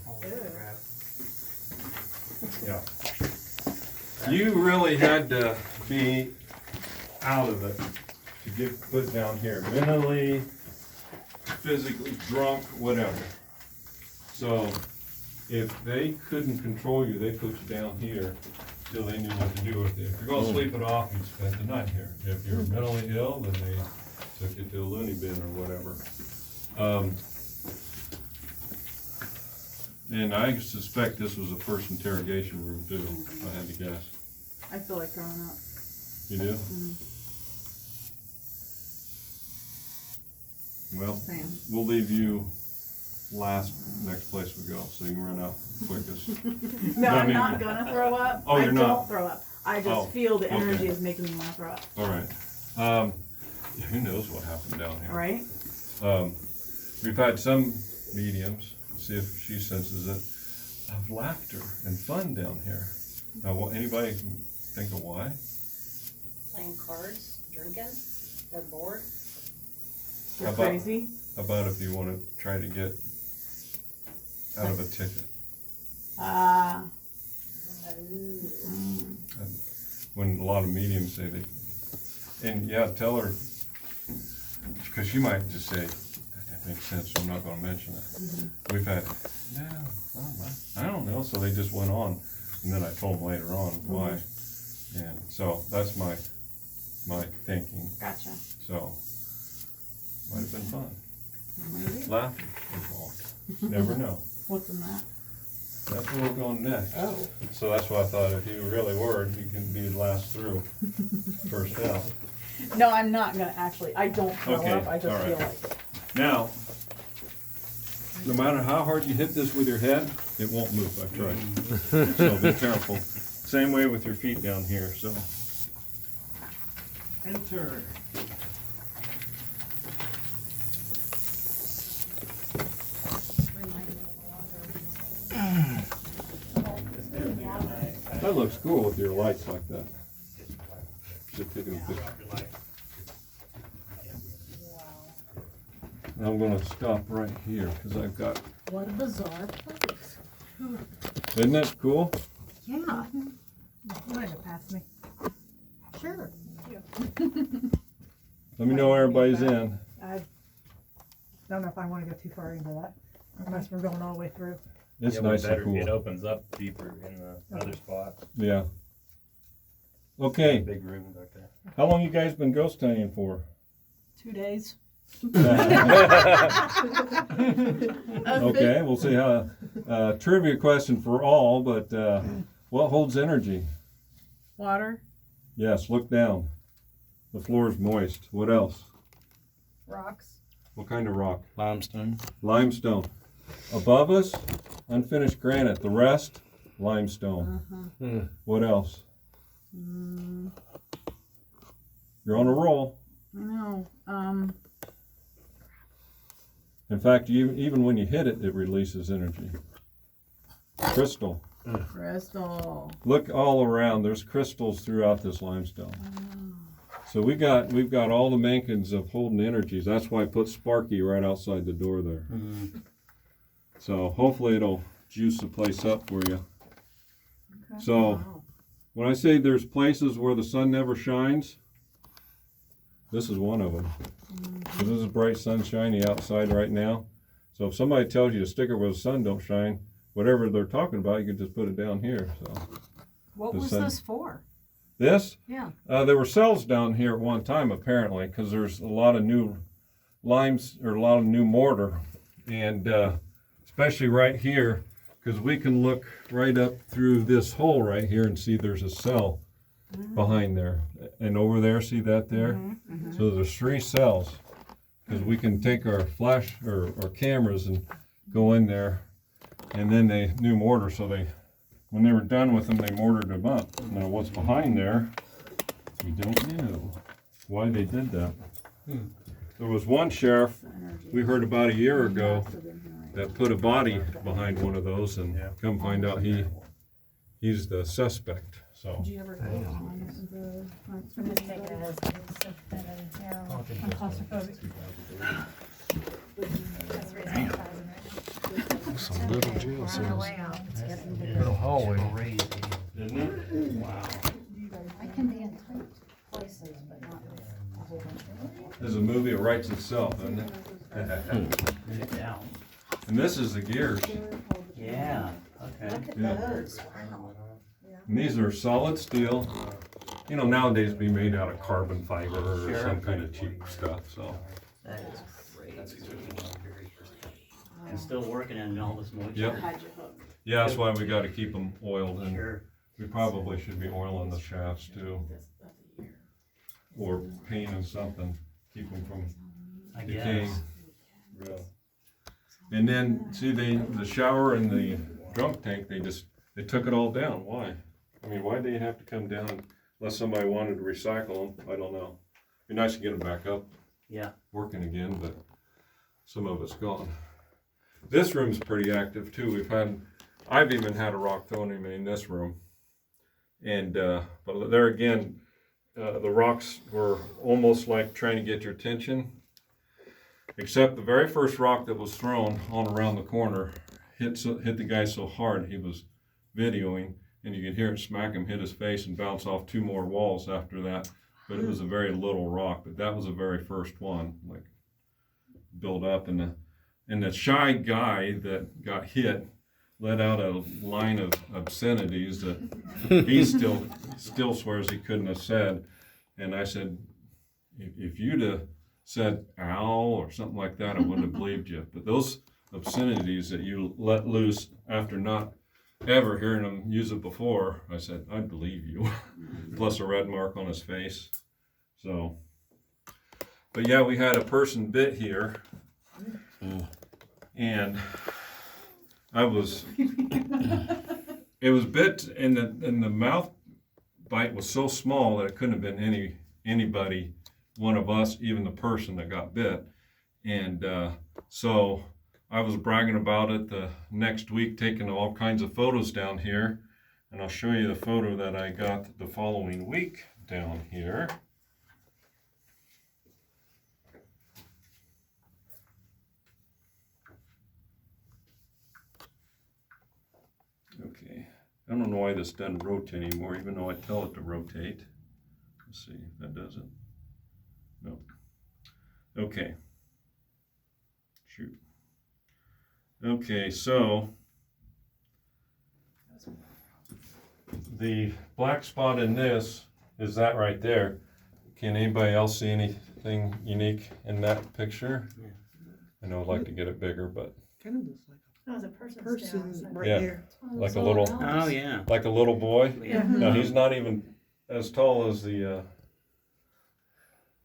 Holy crap. Yeah. You really had to be out of it to get put down here, mentally, physically drunk, whatever. So if they couldn't control you, they put you down here till they knew what to do with you. If you're gonna sleep it off, you spend the night here. If you're mentally ill, then they took you to a loony bin or whatever. And I suspect this was the first interrogation room too, if I had to guess. I feel like throwing up. You do? Well, Same. we'll leave you next place we go, so you can run out quickest. No, I I'm mean- not gonna throw up. Oh, you're I not? don't throw up. I just Oh, feel the energy okay. is making me want to throw up. All right. Yeah, who knows what happened down here? Right? We've had some mediums, see if she senses it, of laughter and fun down here. Now, anybody can think of why? Playing cards, drinking, they're bored. You're How about- crazy. How about if you want to try to get out of a ticket? When a lot of mediums say they, and yeah, tell her Because you might just say, that makes sense, so I'm not gonna mention it. We've had, I don't know, so they just went on, and then I told them later on why. And so that's my thinking, Gotcha. so, might have been fun. Maybe. Laughing involved, never know. What's in that? That's where we're going next. Oh. So that's why I thought if you really were, you can be last through, first out. No, I'm not gonna actually, I don't throw Okay, up, I just all right. feel like. Now, no matter how hard you hit this with your head, it won't move, I've tried. So be careful. Same way with your feet down here, so. Enter. That looks cool with your lights like that. Should take a picture. Now I'm gonna stop right here, because I've got, What a bizarre place. isn't that cool? Yeah. You wanted to pass me? Sure. Let me know everybody's in. I don't know if I want to go too far into that, unless we're going all the way through. It's nice and It cool. opens up deeper in the other spot. Yeah. Okay, Big room back there. how long you guys been ghost hunting for? 2 days. Okay, we'll see how, trivia question for all, but, what holds energy? Water, Yes, look down. The floor is moist. What else? Rocks. What kind of rock? Limestone. Limestone. Above us, unfinished granite. The rest, limestone. What else? You're on a roll. I know, In fact, even when you hit it, it releases energy. Crystal. crystal. Look all around. There's crystals throughout this limestone. So we've got all the makings of holding energies. That's why I put Sparky right outside the door there. So hopefully it'll juice the place up for you. So when I say there's places where the sun never shines, this is one of them. So this is bright sunshiny outside right now. So if somebody tells you to stick it where the sun don't shine, whatever they're talking about, you can just put it down here. So What The was sun- this for? this, Yeah. there were cells down here at one time apparently, because there's a lot of new limes or a lot of new mortar, and especially right here, because we can look right up through this hole right here and see there's a cell behind there, and over there, see that there? So there's 3 cells, because we can take our flash or cameras and go in there, and then they new mortar, so when they were done with them, they mortared them up. Now what's behind there, we don't know why they did that. There was one sheriff we heard about a year ago that put a body behind one of those, and come find out he's the suspect. So Did you ever go on the? I'm just taking it as I'm claustrophobic. That's the reason I wasn't. Some little jail On the cells. way out. Little hallway. isn't it? Wow. I can be in tight places, but not a whole bunch of. There's a movie that writes itself, isn't it? And this is the gears. Yeah, okay. Look at Yeah. those, wow. And these are solid steel. You know, nowadays it'd be made out of carbon fiber or Sure. some kind of cheap stuff, so. That is great. And still working in all this moisture. Yep. How'd you hook? Yeah, that's why we gotta keep them oiled, and Sure. we probably should be oiling the shafts too, That's a year. or painting something, keep them from I decaying. guess. Yeah. And then, see, the shower and the drunk tank, they took it all down. Why? I mean, why'd they have to come down unless somebody wanted to recycle them? I don't know. Be nice to get them back up Yeah. working again, but some of it's gone. This room's pretty active too. I've even had a rock thrown at me in this room. And, but there again, the rocks were almost like trying to get your attention. Except the very first rock that was thrown on around the corner hit the guy so hard, he was videoing, and you could hear it smack him, hit his face, and bounce off 2 more walls after that. but it was a very little rock. But that was the very first one, like built up, and the shy guy that got hit let out a line of obscenities that he still swears he couldn't have said. And I said, if you'd have said "ow" or something like that, I wouldn't have believed you. But those obscenities that you let loose after not ever hearing him use it before, I said, I'd believe you. Plus a red mark on his face. So, but yeah, we had a person bit here, and it was bit, and the mouth bite was so small that it couldn't have been anybody, one of us, even the person that got bit. And so I was bragging about it the next week, taking all kinds of photos down here, and I'll show you the photo that I got the following week down here. Okay, I don't know why this doesn't rotate anymore, even though I tell it to rotate. Let's see if that does it. No. Okay. Shoot. Okay, so the black spot in this is that right there. Can anybody else see anything unique in that picture? I know I'd like to get it bigger, but Kind of looks like That was a a person person right Yeah. there. like a little, Oh, yeah. like a little boy. Yeah. No, he's not even as tall as the.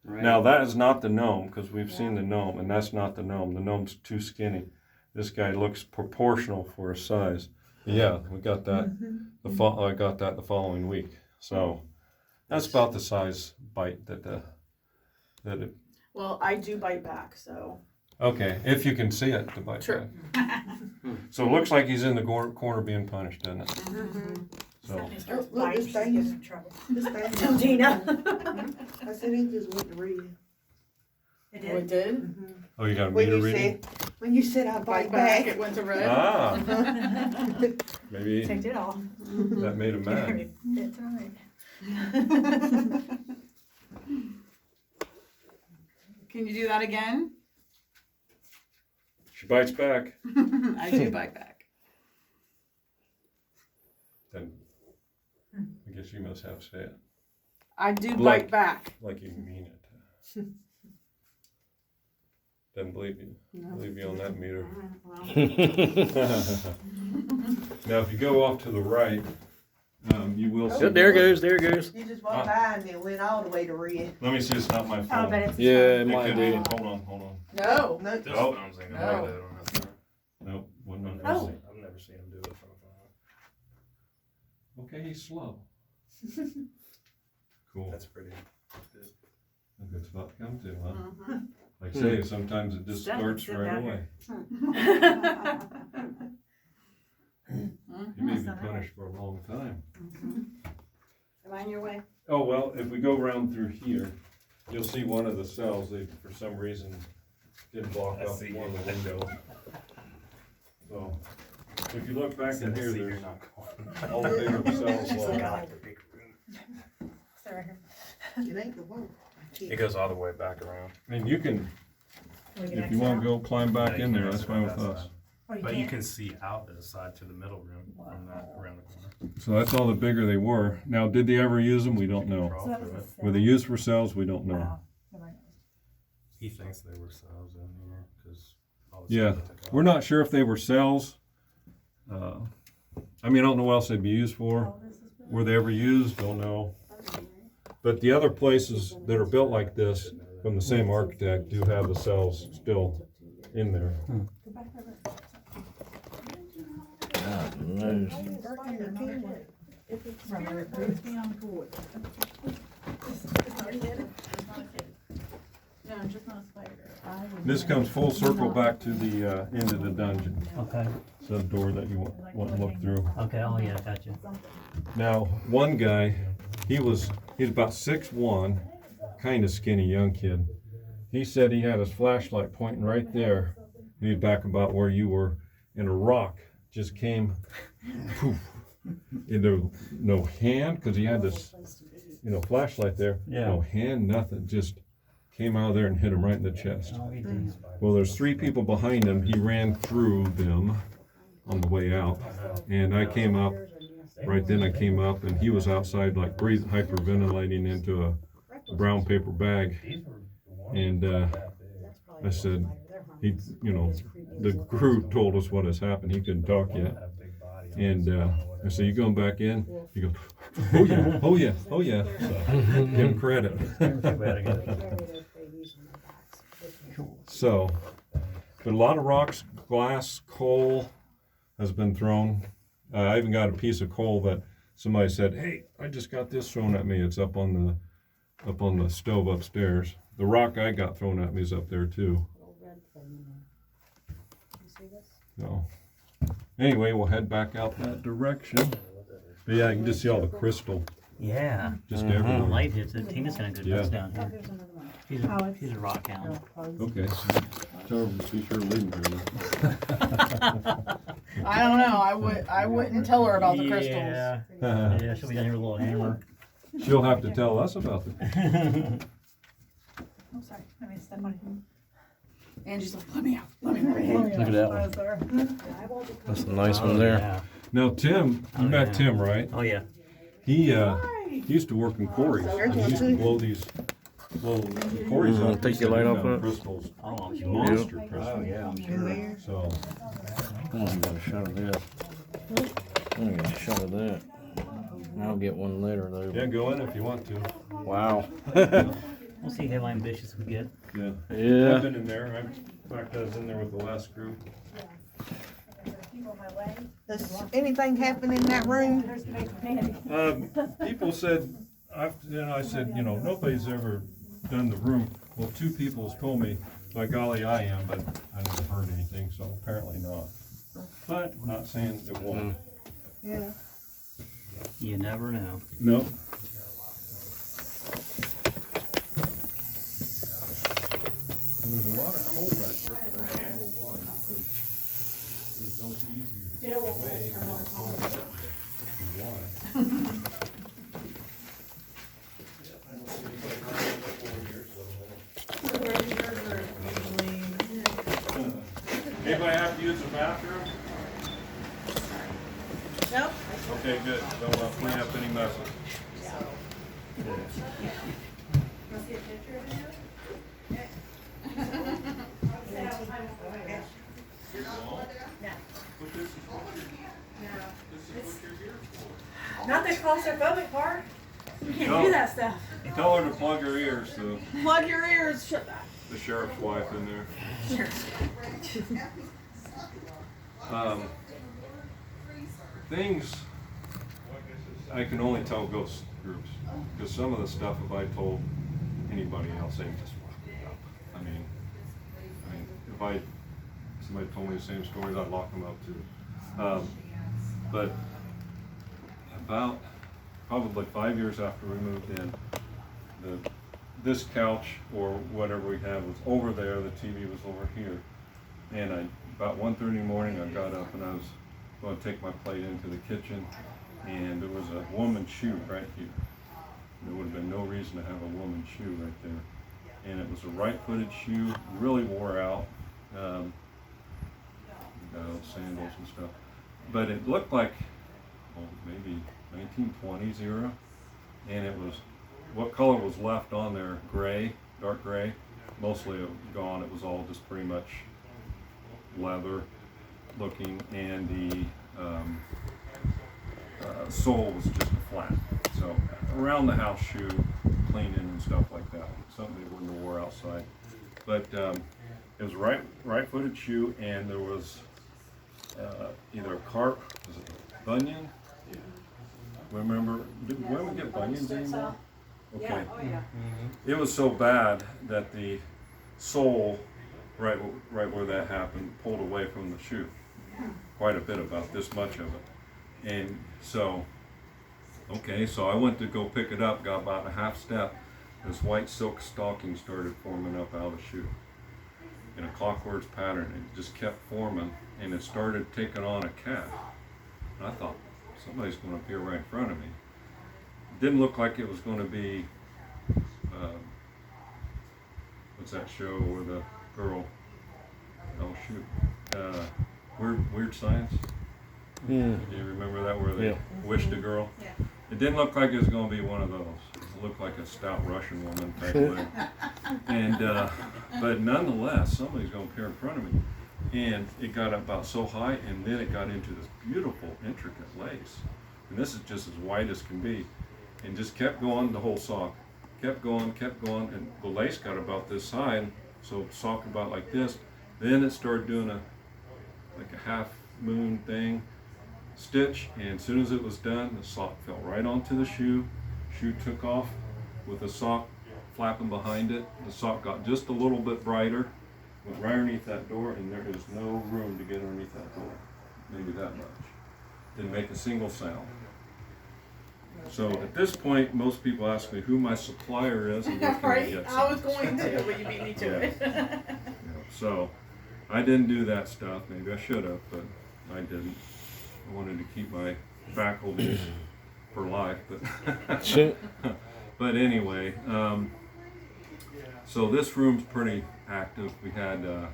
Right. Now that is not the gnome, because we've seen the gnome, and that's not the gnome. The gnome's too skinny. This guy looks proportional for his size. Yeah, we got that. I got that the following week. So that's about the size bite that it. Well, I do bite back, so. Okay, if you can see it, the bite. True. back. So it looks like he's in the corner being punished, doesn't it? So Look, this thing is in trouble. This thing is. Tina. I said he just went to read. It Oh, it did. did? oh, you got a When meter you reading? when you said I bite back. It went to red. Ah, maybe Take it off. that made him mad. It's all right. Can you do that again? She bites back. I do bite back. Then I guess you must have to say it I do Like- bite back. like you mean it. Doesn't believe you. Believe you on that meter. Now, if you go off to the right, you will see. Oh, there it goes, there it goes. You just walked by and it went all the way to red. Let me see. It's not my Oh, phone. but it's. Yeah, it It might could be. be. Hold on. No. No, This Oh. phone's ain't No. gonna do that on this phone. Nope. Wasn't on Oh. this. I've never seen him do it from a phone. Okay, he's slow. Cool. That's pretty. A good spot to come to, huh? Mhm. Like I say, sometimes it just Step- starts sit right down away. Mhm. You may be punished for a long time. Am I in your way? Oh, well, if we go around through here, you'll see one of the cells, they, for some reason, didn't block I up see one of the you. windows. So, if you look back in here, See, you're there's not going. all the bigger cells. She's like, I like- like the big room. Stay right here. it ain't the one. It goes all the way back around. And you can, We can if exit you wanna out. go climb back Yeah, you in there, can that's exit fine out with that us. side. Oh, you But you can't? can see out the side to the middle room from that around the corner. So that's all the bigger they were. Now, did they ever use them? We don't know. Crawl So that through was a it. cell. Were they used for cells? We don't know. Wow. Nobody knows. He thinks they were cells in here because all the Yeah, cells they took we're out. not sure if they were cells. I mean, I don't know what else they'd be used for. Oh, this is good. Were they ever used? Don't know. Okay, right? But the other places that are built like this, from the same architect, do have the cells still in there. Go back over. God knows. No, just not a spider. This comes full circle back to the end of the dungeon. Okay, So the door that you want to look through. okay, oh yeah, gotcha. Now, one guy, he's about 6'1", kind of skinny young kid. He said he had his flashlight pointing right there. He's back about where you were, and a rock just came, poof, into no hand, because he had this, flashlight there. Yeah. No hand, nothing, just came out of there and hit him right in the chest. Oh, he did. Well, there's 3 people behind him. He ran through them on the way out, and I came up. Right then, I came up, and he was outside, like breathing, hyperventilating into a brown paper bag. And I said, the crew told us what has happened. He couldn't talk yet. And I said, "You going back in?" He goes, "Oh yeah, oh yeah, oh yeah." So, give him credit. So, but a lot of rocks, glass, coal has been thrown. I even got a piece of coal that somebody said, "Hey, I just got this thrown at me. It's up on the stove upstairs." The rock I got thrown at me is up there too. So, anyway, we'll head back out that direction. But yeah, you can just see all the crystal Yeah. just When the everywhere. light hits it, Tina's got a good Yeah. place down here. She's a rock hound. Okay, so tell her to be sure to leave them here. I don't know, I wouldn't tell her about the crystals. Yeah. Yeah, she'll be down here with a little hammer. She'll have to tell us about it. I'm sorry, I mean, step on it. Angie's like, let me out, let me out. Look at that one. That's a nice one there. Yeah. Now, Tim, you met Tim, right? Oh, yeah. He used to work in quarries. He used to blow these quarries up. take your light off of it? Crystals, Oh, I'm sure. monster Oh, crystals. yeah, I'm sure. So, I want to get a shot of that. I want to get a shot of that. I'll get one later though. yeah, go in if you want to. Wow. We'll see how ambitious we get. Yeah. I've Yeah. been in there. In fact, I was in there with the last group. Does anything happen in that room? People said, I said, nobody's ever done the room. Well, 2 people has told me, by golly, I am, but I never heard anything, so apparently not. But I'm not saying it won't. Yeah. You never know. No. There's a lot of coal back there, but I don't know why, because there's no easy way to get coal back there. Why? I don't see anybody around for 4 years, so. Anybody have to use the bathroom? Nope. Okay, good. Don't want to clean up any messes. Not the claustrophobic part. You can't No. do that stuff. Tell her to plug her ears, so Plug your ears. Shut that. the sheriff's wife in there. Things I can only tell ghost groups, because some of the stuff if I told anybody else, they just lock me up. I mean, if somebody told me the same stories, I'd lock them up too. But about probably 5 years after we moved in, this couch or whatever we had was over there, the TV was over here. And about 1:30 in the morning, I got up and I was going to take my plate into the kitchen, and there was a woman's shoe right here. There would have been no reason to have a woman's shoe right there. And it was a right-footed shoe, really wore out, sandals and stuff. But it looked like, maybe 1920s era, and it was, what color was left on there? Gray, dark gray, mostly gone. It was all just pretty much leather looking, and the sole was just a flat. So around the house shoe, cleaning and stuff like that. Something they wouldn't have wore outside. But it was a right-footed shoe, and there was either a was it bunion? Remember, did women get bunions anymore? Okay. It was so bad that the sole, right where that happened, pulled away from the shoe. Quite a bit, about this much of it. And so, so I went to go pick it up, got about a half step, this white silk stocking started forming up out of the shoe. In a clockwork pattern, it just kept forming, and it started taking on a calf. And I thought, somebody's going to appear right in front of me. didn't look like it was gonna be, what's that show where the girl, oh shoot, Weird Science? Hmm. Do you remember that where they Yeah. wished a girl? Yeah. It didn't look like it was gonna be one of those. It looked like a stout Russian woman type thing. And, but nonetheless, somebody's gonna appear in front of me. And it got about so high, and then it got into this beautiful, intricate lace. And this is just as wide as can be. And just kept going, the whole sock. Kept going, and the lace got about this high, and so sock about like this. Then it started doing like a half moon thing, stitch, and as soon as it was done, the sock fell right onto the shoe. Shoe took off with the sock flapping behind it. The sock got just a little bit brighter, went right underneath that door, and there is no room to get underneath that door. Maybe that much. Didn't make a single sound. So at this point, most people ask me who my supplier is and what can I Right? get. I was going to, but you beat me to it. So I didn't do that stuff. Maybe I should have, but I didn't. I wanted to keep my faculties for life, but but anyway. So this room's pretty active. We had a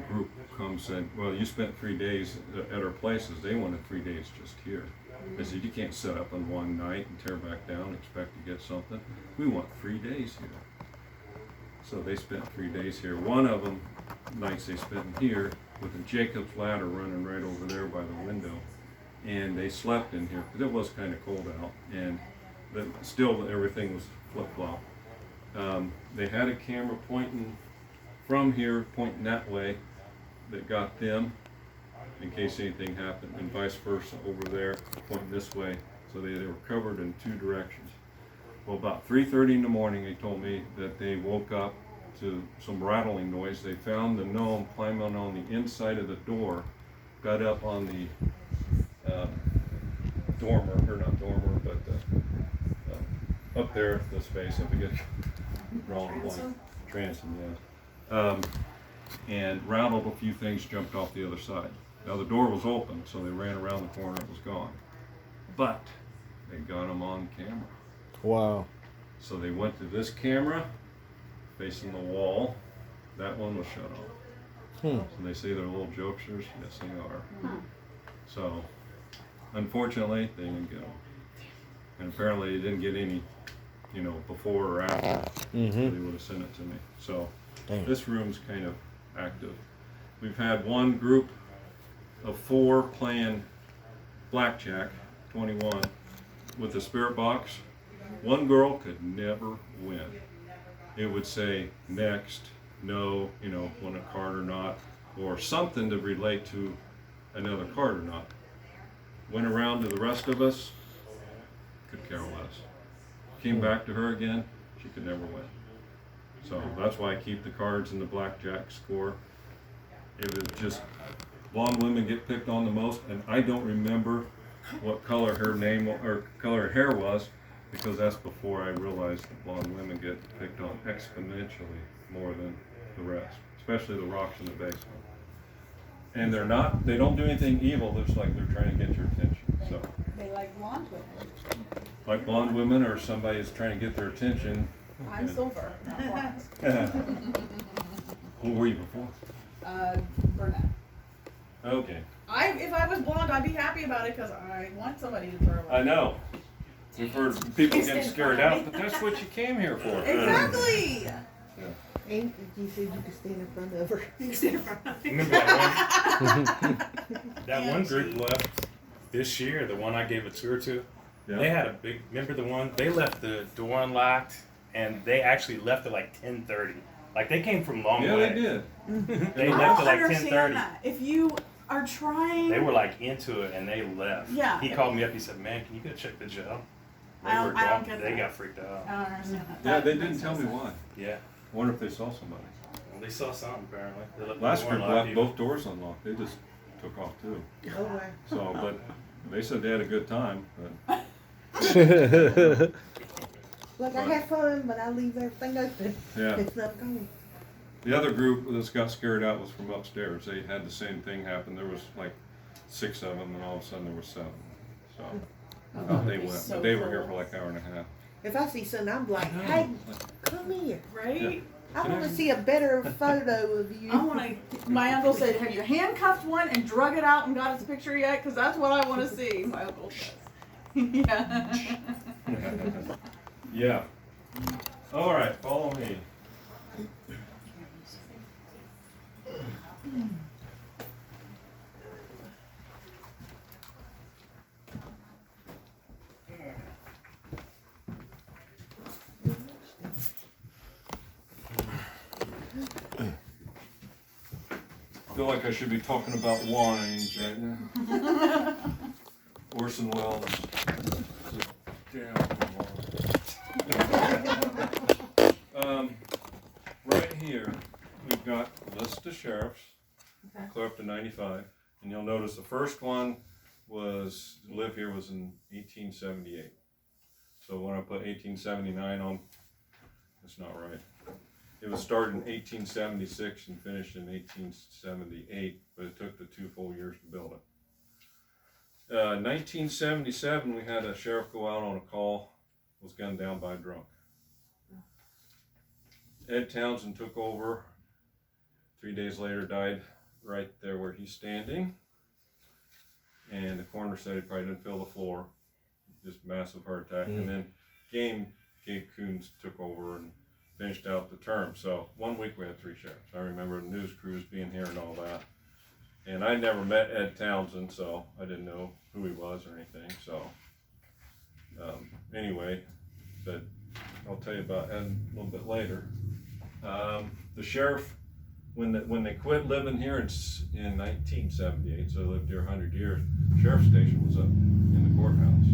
group come said, well, you spent 3 days at our places. They wanted 3 days just here. I said, you can't set up on one night and tear back down and expect to get something. We want 3 days here. So they spent 3 days here. One of them, nights they spent in here with a Jacob's ladder running right over there by the window. And they slept in here because it was kind of cold out, and but still everything was flip-flop. They had a camera pointing from here, pointing that way, that got them in case anything happened, and vice versa over there, pointing this way. So they were covered in 2 directions. Well, about 3:30 in the morning, they told me that they woke up to some rattling noise. They found the gnome climbing on the inside of the door, got up on the dormer, or not dormer, but up there, the space, I forget, wrong one. Transom, yeah. And rattled a few things, jumped off the other side. Now the door was open, so they ran around the corner, it was gone. But they got them on camera. Wow. So they went to this camera, facing the wall. That one was shut off. So they say they're little jokesters. Yes, they are. So, unfortunately, they didn't get them. And apparently, they didn't get any, before or after. They would have sent it to me. So, this room's kind of active. We've had one group of 4 playing blackjack, 21, with a spirit box. One girl could never win. It would say next, no, won a card or not, or something to relate to another card or not. Went around to the rest of us, could care less. Came back to her again, she could never win. So that's why I keep the cards in the blackjack score. It was just, blonde women get picked on the most, and I don't remember what color her name or color her hair was, because that's before I realized that blonde women get picked on exponentially more than the rest, especially the rocks in the basement. And they don't do anything evil, it's like they're trying to get your attention, so. They like blonde women. Like blonde women, or somebody is trying to get their attention. I'm silver, not blonde. Who were you before? Brunette. Okay. If I was blonde, I'd be happy about it because I want somebody to throw I away. know. We've heard people getting scared out, but that's what you came here for. Exactly. And you said you could stand in front of her. Remember that one group left this year, the one I gave a tour to? Yeah. They had a big, remember the one? They left the door unlocked, and they actually left at like 10:30. Like they came from long Yeah, way. they did. They I left don't at like understand 10:30. that. If you are trying, They were like into it and they left. Yeah. He called me up, he said, man, can you go check the jail? They I don't were gone. get They that. got freaked out. I don't understand that. Yeah, That they makes didn't tell no me sense. why. Yeah. I wonder if they saw somebody. Well, they saw something apparently. They left the Last door group unlocked left even. both doors unlocked. They just took off too. Oh, wow. So, but they said they had a good time. But Like, I had fun, but I leave everything open. yeah, It's not going. the other group that got scared out was from upstairs. They had the same thing happen. There was like 6 of them, and all of a sudden there were 7. So Out they went, So but they were here cool. for like an hour and a half. If I see something, I'm like, hey, come here. Right? I want to see a better photo of you. I want to. My uncle said, "Have you handcuffed one and drug it out and got its picture yet? Because that's what I want to see." My uncle says. Yeah. Yeah. All right, follow me. I feel like I should be talking about wines right now. Orson Welles. Right here, we've got a list of sheriffs, clear up to 95, and you'll notice the first one was, live here was in 1878. So when I put 1879 on, that's not right. It was started in 1876 and finished in 1878, but it took the 2 full years to build it. 1977, we had a sheriff go out on a call, was gunned down by a drunk. Ed Townsend took over. 3 days later, died right there where he's standing. And the coroner said he probably didn't feel the floor, just massive heart attack. And then Gabe Coons took over and finished out the term. So 1 week we had 3 sheriffs. I remember the news crews being here and all that. And I never met Ed Townsend, so I didn't know who he was or anything. So anyway, but I'll tell you about Ed a little bit later. The sheriff, when they quit living here in 1978, so they lived here 100 years, the sheriff's station was up in the courthouse.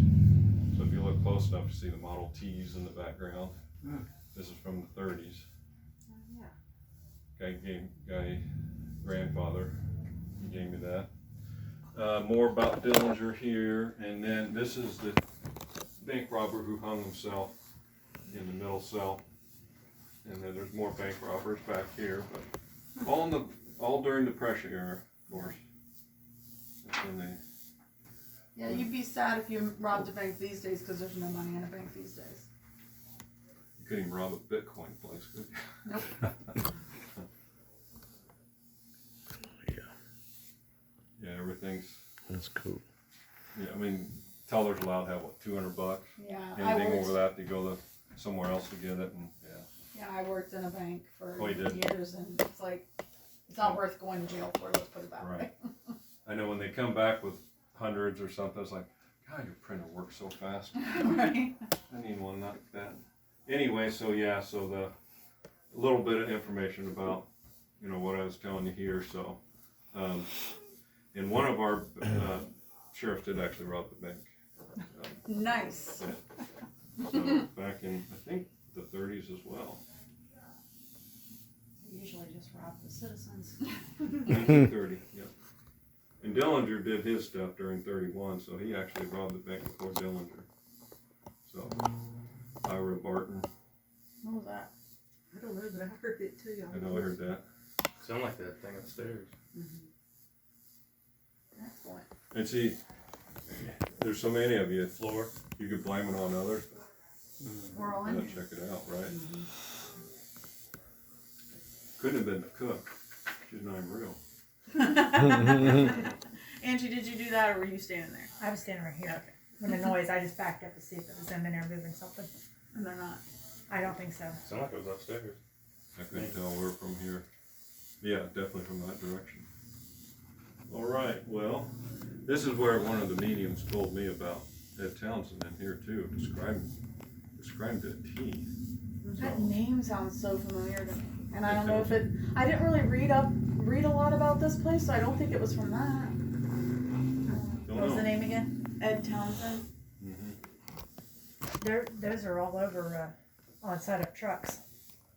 So if you look close enough, you see the Model Ts in the background. This is from the 30s. Guy grandfather, he gave me that. More about Dillinger here, and then this is the bank robber who hung himself in the middle cell. And then there's more bank robbers back here, but all during the Depression era, of course. That's when they. Yeah, you'd be sad if you robbed a bank these days because there's no money in a bank these days. You couldn't even rob a Bitcoin place, could you? Nope. Yeah, everything's. That's cool. Yeah, I mean, teller's allowed to have what, $200? Yeah, Anything over that, they go to somewhere else to get it, and yeah. Yeah, I worked in a bank for Oh, you did? years, and it's like, it's not worth going to jail for, let's put it that way. Right. I know when they come back with hundreds or something, it's like, God, your printer works so fast. Right? I need one like that. Anyway, so yeah, so the a little bit of information about, what I was telling you here. So, and one of our sheriffs did actually rob the bank. Nice. So back in, I think, the 30s as well. Usually just rob the citizens. 1930, yeah. And Dillinger did his stuff during 31, so he actually robbed the bank before Dillinger. So, Ira Barton, What was that? I don't know, but I heard it too. I know I heard that. Sound like that thing upstairs. Excellent. And see, there's so many of you, Floor. you could blame it on others. We're all Gotta in. check it out, right? Couldn't have been the cook. She's not even real. Angie, did you do that, or were you standing there? I was standing right here. When the noise, I just backed up to see if it was them in there moving something. And they're not. I don't think so. Sound like it was upstairs. I couldn't tell where from here. Yeah, definitely from that direction. All right, well, this is where one of the mediums told me about Ed Townsend in here too, described the T. That name sounds so familiar to me. And I don't know if I didn't really read a lot about this place, so I don't think it was from that. Don't What was the know. name again? Ed Townsend. Those are all over on side of trucks.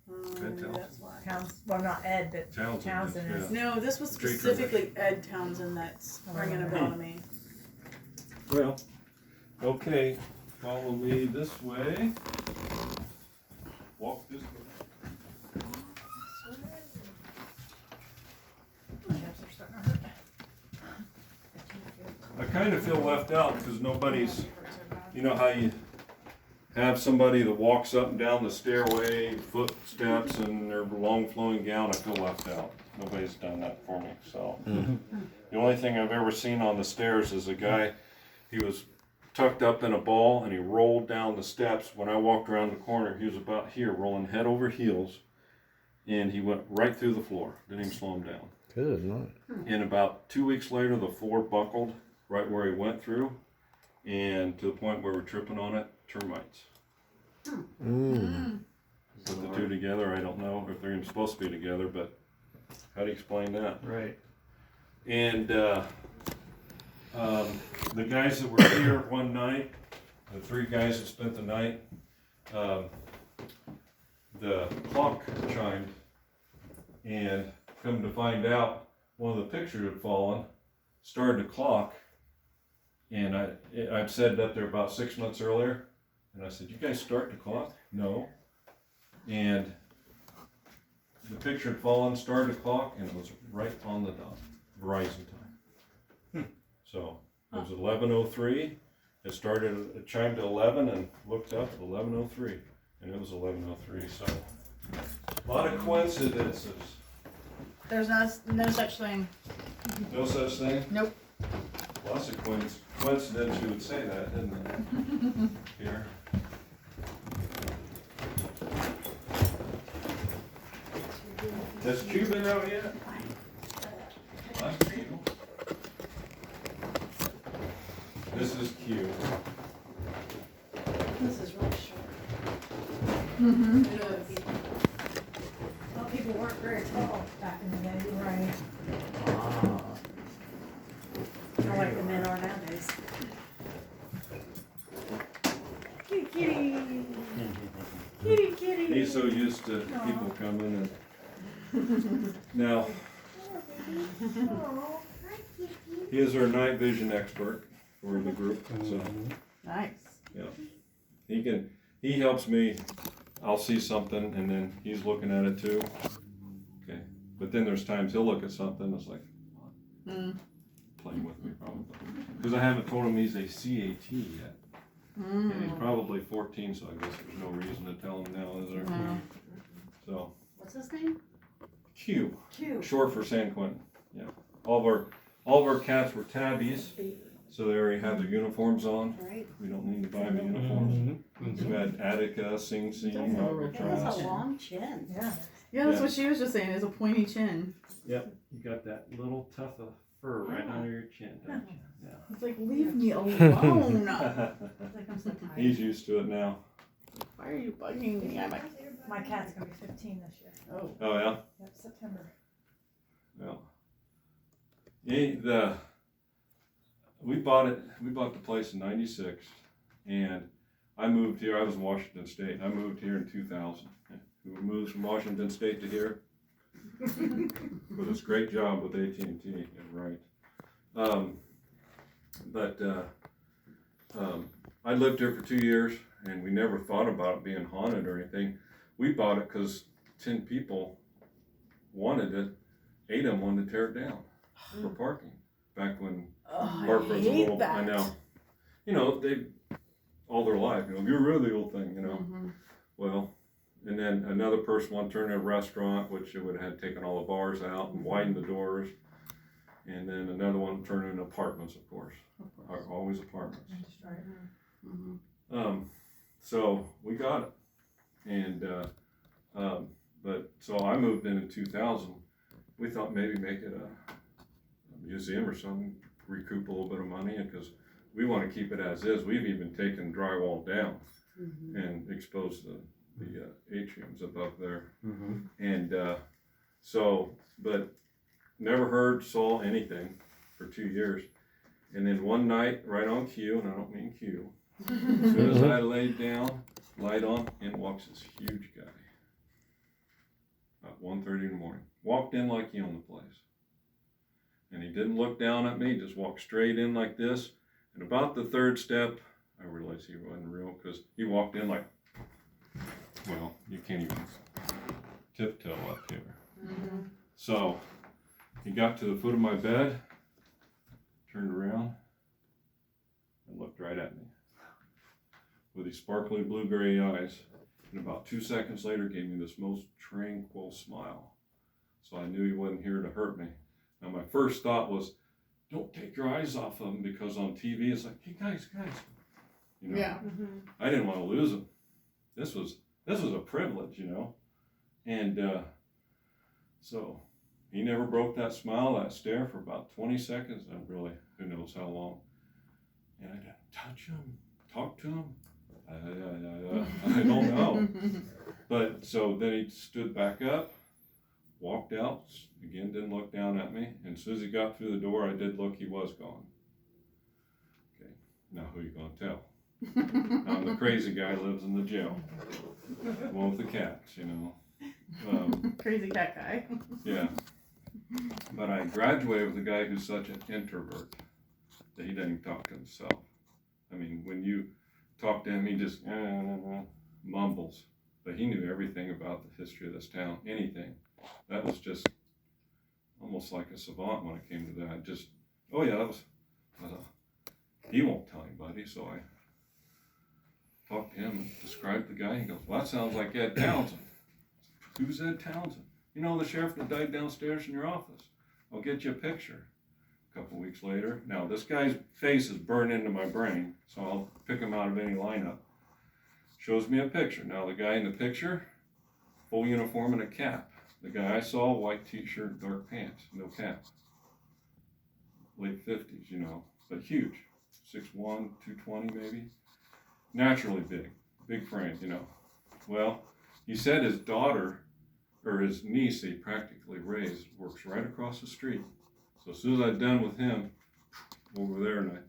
Ed Townsend. That's why. Well, not Ed, but Townsend, Townsend is. No, this was Street specifically Ed Townsend that's ringing a bell to me. Well, okay, follow me this way. Walk this way. I kind of feel left out because nobody's you know how you have somebody that walks up and down the stairway, footsteps, and their long flowing gown? I feel left out. Nobody's done that for me. So the only thing I've ever seen on the stairs is a guy. He was tucked up in a ball and he rolled down the steps. When I walked around the corner, he was about here, rolling head over heels, and he went right through the floor. Didn't even slow him down. Good night. And about 2 weeks later, the floor buckled right where he went through, and to the point where we're tripping on it, termites. Put the two together, I don't know if they're even supposed to be together, but how do you explain that? Right. And the guys that were here one night, the 3 guys that spent the night, the clock chimed, and come to find out, one of the pictures had fallen, started the clock, and I'd set it up there about 6 months earlier, and I said, "You guys start the clock?" "No." And the picture had fallen, started the clock, and it was right on the dot, Verizon time. So it was 11:03. It chimed to 11, and looked up at 11:03, and it was 11:03. So a lot of coincidences. There's no such thing. No such thing. Nope. Lots of coincidence. You would say that, didn't it? Here. Has Q been out yet? That's Q. This is Q. This is really short. It is. Well, people weren't very tall back in the day. Right. I like the men are nowadays. Kitty, kitty. Kitty, kitty. He's so used to people coming and now he is our night vision expert for the group. So Nice. yeah, he helps me. I'll see something and then he's looking at it too. Okay, but then there's times he'll look at something that's like playing with me probably because I haven't told him he's a CAT yet. And he's probably 14, so I guess there's no reason to tell him now, is there? So What's his name? Q, Q. short for San Quentin. Yeah, all of our cats were tabbies, so they already have their uniforms on. Right. We don't need to buy them uniforms. We've had Attica, Sing Sing, He has Alcatraz. a long chin. Yeah. Yeah, that's Yeah. what she was just saying, is a pointy chin. Yep, you got that little tuft of fur right under your chin, don't you? It's like, leave me alone. Yeah. Like I'm so tired. He's used to it now. Why are you bugging me? I'm like, My cat's gonna be 15 this year. oh. Oh yeah. Yep, September. Yeah. We bought the place in '96, and I moved here. I was in Washington State. I moved here in 2000. We moved from Washington State to here with this great job with AT&T. Right. I lived here for 2 years, and we never thought about it being haunted or anything. We bought it because 10 people wanted it. 8 of them wanted to tear it down for parking. Back when Oh, Hartford's I a hate little, that. I know. You know, they all their life, you know, get rid of the old thing, you know. Well, and then another person wanted to turn in a restaurant, which it would have had taken all the bars out and widened the doors. And then another one turned into apartments, of course. Always apartments. So we got it. And, but so I moved in 2000. We thought maybe make it a museum or something, recoup a little bit of money, because we want to keep it as is. We've even taken drywall down and exposed the atriums above there. And but never heard, saw anything for 2 years. And then one night, right on cue, and I don't mean cue, as soon as I laid down, light on, in walks this huge guy. About 1:30 in the morning. Walked in like he owned the place. And he didn't look down at me, just walked straight in like this. And about the 3rd step, I realized he wasn't real, because he walked in like, well, you can't even tiptoe up here. So he got to the foot of my bed, turned around, and looked right at me. with these sparkly blue-gray eyes, and about 2 seconds later gave me this most tranquil smile. So I knew he wasn't here to hurt me. Now my first thought was, don't take your eyes off of him, because on TV it's like, hey guys, you know. Yeah. I didn't want to lose him. This was a privilege, you know. And so he never broke that smile, that stare for about 20 seconds, and really, who knows how long. And I didn't touch him, talk to him. I don't know. But so then he stood back up, walked out, again, didn't look down at me. And as soon as he got through the door, I did look, he was gone. Okay, now who are you going to tell? I'm the crazy guy who lives in the jail. The one with the cats, you know. Crazy cat guy. Yeah. But I graduated with a guy who's such an introvert that he doesn't even talk to himself. I mean, when you talk to him, he just mumbles. But he knew everything about the history of this town, anything. That was just almost like a savant when it came to that. Just, oh yeah, that was, he won't tell anybody, so I talked to him and described the guy. He goes, well, that sounds like Ed Townsend. Who's Ed Townsend? You know, the sheriff that died downstairs in your office. I'll get you a picture. A couple weeks later, now this guy's face is burned into my brain, so I'll pick him out of any lineup. Shows me a picture. Now the guy in the picture, full uniform and a cap. The guy I saw, white t-shirt, dark pants, no cap. Late 50s, you know, but huge. 6'1", 220 maybe. Naturally big frame, you know. Well, he said his daughter, or his niece he practically raised, works right across the street. So as soon as I'd done with him, over there,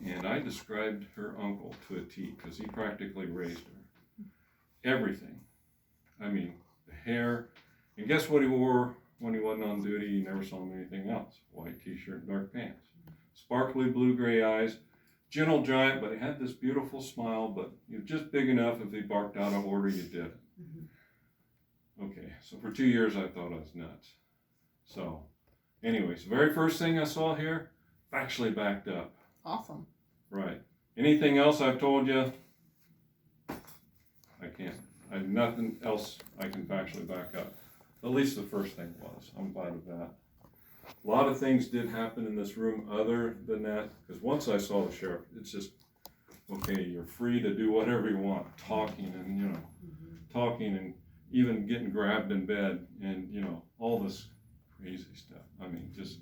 and I described her uncle to a T, because he practically raised her. Everything. I mean, the hair. And guess what he wore when he wasn't on duty? You never saw him anything else. White t-shirt and dark pants. Sparkly blue-gray eyes. Gentle giant, but he had this beautiful smile, but he was just big enough if he barked out of order, you did it. Okay, so for 2 years I thought I was nuts. So, anyways, the very first thing I saw here, factually backed up. Awesome. Right. Anything else I've told you, I can't. I have nothing else I can factually back up. At least the first thing was. I'm glad of that. A lot of things did happen in this room other than that, because once I saw the sheriff, it's just, okay, you're free to do whatever you want, talking and, you know, talking and even getting grabbed in bed and, you know, all this crazy stuff. I mean, just,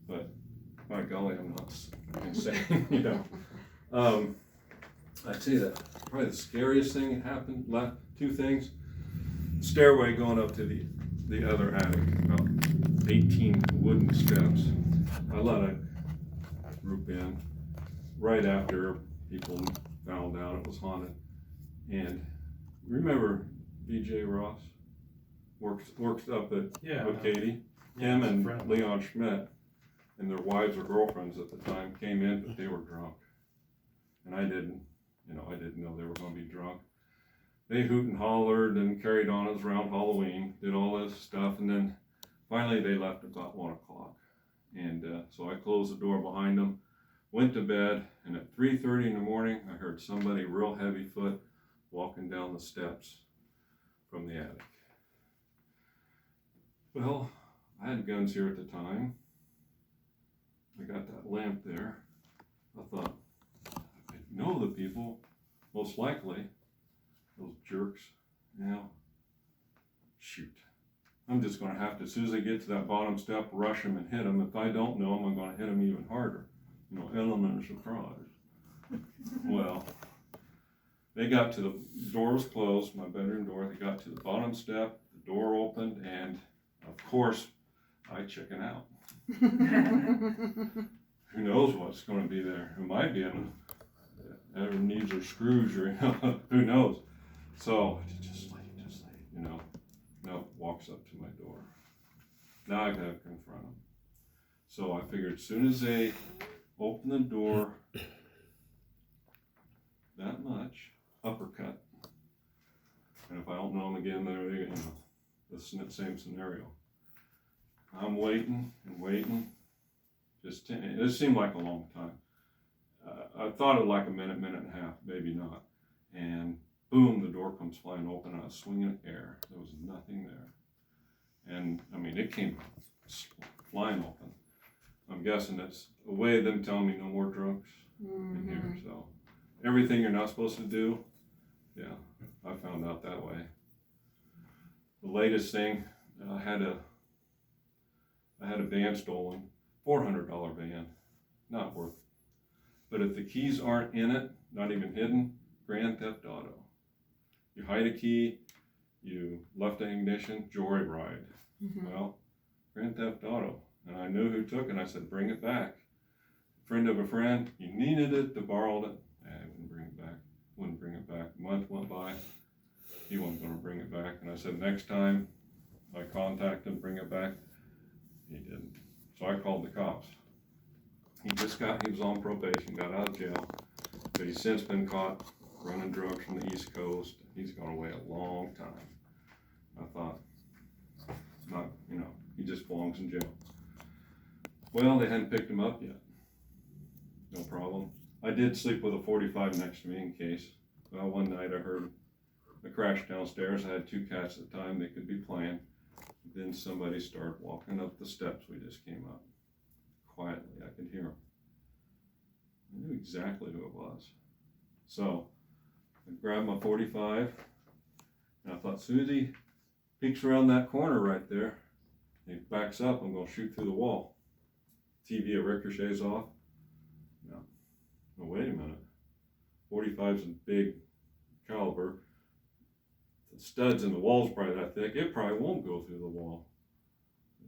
but by golly, I'm not insane, you know. I'd say that probably the scariest thing that happened, two things. Stairway going up to the other attic, about 18 wooden steps. I let a group in right after people found out it was haunted. And remember BJ Ross works up at Katie. Him and Leon Schmidt and their wives or girlfriends at the time came in, but they were drunk. And I didn't know they were going to be drunk. They hoot and hollered and carried on. It was around Halloween, did all this stuff, and then finally they left about 1 o'clock. And so I closed the door behind them, went to bed, and at 3:30 in the morning, I heard somebody real heavy foot walking down the steps from the attic. Well, I had guns here at the time. I got that lamp there. I thought, I know the people, most likely, those jerks. Now, shoot. I'm just going to have to, as soon as they get to that bottom step, rush them and hit them. If I don't know them, I'm going to hit them even harder. You know, element of surprise. Well, they got to the door was closed, my bedroom door. They got to the bottom step, the door opened, and of course, I chicken out. Who knows what's going to be there? It might be in ever needs or screws or, you know, who knows? So, just like, you know, no, walks up to my door. Now I gotta confront them. So I figured as soon as they open the door, that much, uppercut. And if I don't know them again, they're, you know, the same scenario. I'm waiting and waiting. It seemed like a long time. I thought it like a minute and a half, maybe comes flying open, and I was swinging air. There was nothing there. And, I mean, it came flying open. I'm guessing that's a way of them telling me no more drugs in here, so. Everything you're not supposed to do, yeah, I found out that way. The latest thing, I had a van stolen, $400 van, not worth it. But if the keys aren't in it, not even hidden, grand theft auto. You hide a key, you left the ignition, joyride. Well, grand theft auto. And I knew who took it, and I said, bring it back. Friend of a friend, you needed it, to borrow it. I wouldn't bring it back. Wouldn't bring it back. A month went by, he wasn't gonna bring it back. And I said, next time I contact him, bring it back. He didn't. So I called the cops. He was on probation, got out of jail, but he's since been caught running drugs from the East Coast. He's gone away a long time. I thought, not, he just belongs in jail. Well, they hadn't picked him up yet. No problem. I did sleep with a 45 next to me in case. Well, one night I heard a crash downstairs. I had 2 cats at the time, they could be playing. Then somebody started walking up the steps we just came up. Quietly, I could hear him. I knew exactly who it was. So, I grabbed my 45, and I thought, Susie peeks around that corner right there. He backs up, I'm gonna shoot through the wall. TV ricochets off. No. Oh, wait a minute. 45's a big caliber. The studs in the wall's probably that thick. It probably won't go through the wall.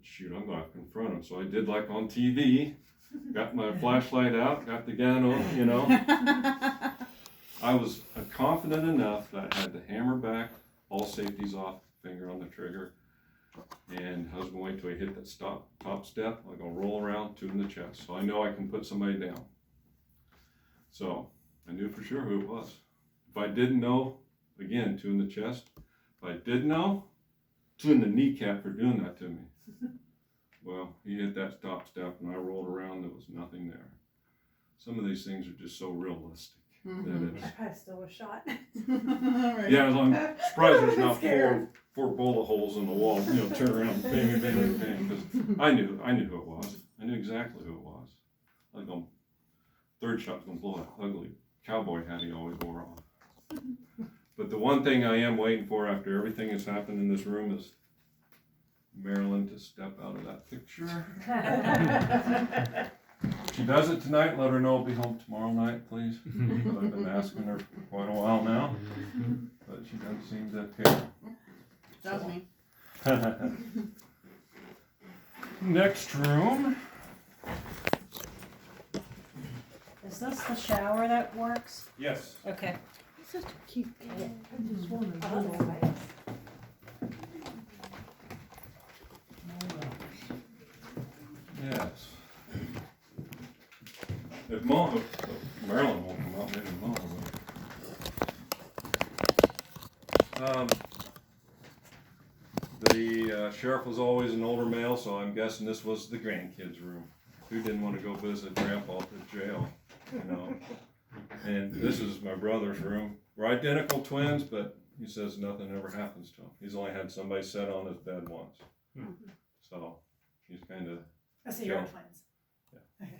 Shoot, I'm gonna have to confront him. So I did like on TV, got my flashlight out, got the gun on, I was confident enough that I had the hammer back, all safeties off, finger on the trigger, and I was gonna wait till he hit that top step. I'm gonna roll around, 2 in the chest. So I know I can put somebody down. So I knew for sure who it was. If I didn't know, again, 2 in the chest. If I did know, 2 in the kneecap for doing that to me. Well, he hit that top step and I rolled around, there was nothing there. Some of these things are just so realistic. That it's, I probably still was shot. Right. yeah, I'm surprised there's not Scared. four bullet holes in the wall, turn around, bang, bang, bang, because I knew who it was. I knew exactly who it was. Like on third shot's gonna blow that ugly cowboy hat he always wore on. But the one thing I am waiting for after everything that's happened in this room is Marilyn to step out of that picture. If she does it tonight, let her know I'll be home tomorrow night, please. I've been asking her for quite a while now, but she doesn't seem to care. That was me. Next room. Is this the shower that works? Yes. Okay. Such a cute cat. I just want to Oh, know. that's nice. Yes. If Marilyn won't come out, maybe Mom will. The sheriff was always an older male, so I'm guessing this was the grandkids' room. Who didn't want to go visit Grandpa at the jail, And this is my brother's room. We're identical twins, but he says nothing ever happens to him. He's only had somebody sit on his bed once. So he's kind of So you're Yeah. twins. Yeah. Okay.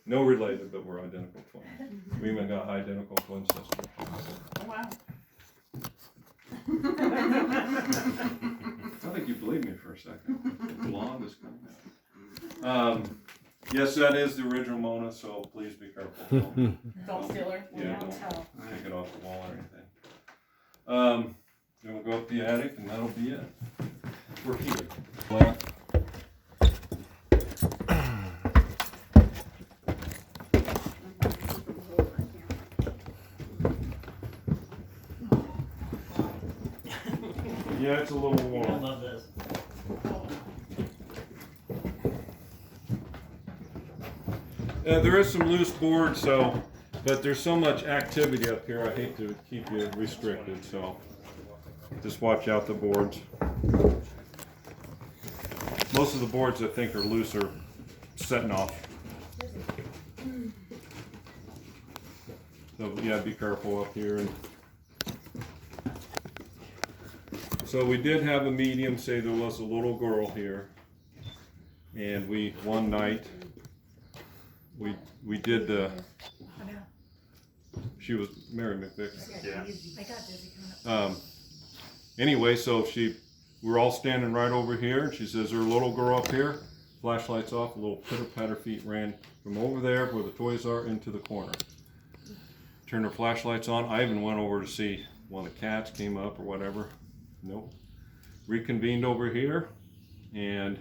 no related, but we're identical twins. We even got identical twin sisters. Oh, wow. I think you believed me for a second. The blonde is coming out. Yes, that is the original Mona, so please be careful. Don't steal her. Yeah, Don't don't tell. take it off the wall or anything. Then we'll go up the attic and that'll be it. We're here. Well, yeah, it's a little I warm. love this. There is some loose board, but there's so much activity up here, I hate to keep you restricted, so just watch out the boards. Most of the boards I think are loose are setting off. So yeah, be careful up here. So we did have a medium say there was a little girl here, and one night we did the. She was Mary McVicker. Yeah. I got dizzy coming up. Anyway, so we're all standing right over here, and she says, "There's a little girl up here." Flashlights off, a little pitter-patter feet ran from over there where the toys are into the corner. Turned her flashlights on. I even went over to see one of the cats came up or whatever. Nope. Reconvened over here, and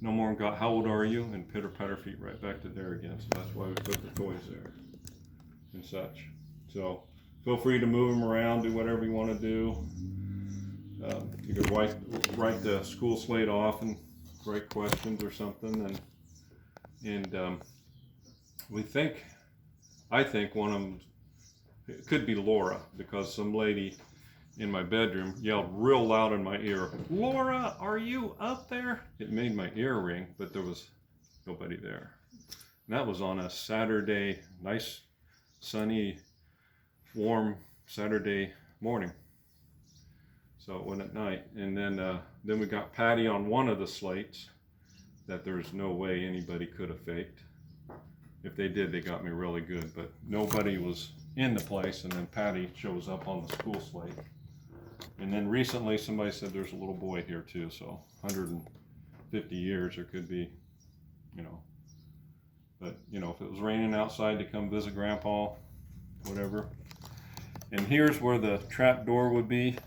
no more and got, "How old are you?" and pitter-patter feet right back to there again. So that's why we put the toys there and such. So feel free to move them around, do whatever you want to do. You could write the school slate off and write questions or something, and I think one of them, it could be Laura, because some lady in my bedroom yelled real loud in my ear, "Laura, are you up there?" It made my ear ring, but there was nobody there. And that was on a Saturday, nice, sunny, warm Saturday morning. So it went at night. And then we got Patty on one of the slates that there's no way anybody could have faked. If they did, they got me really good, but nobody was in the place, and then Patty shows up on the school slate. And then recently somebody said there's a little boy here too, so 150 years there could be, but if it was raining outside to come visit Grandpa, whatever. And here's where the trap door would be.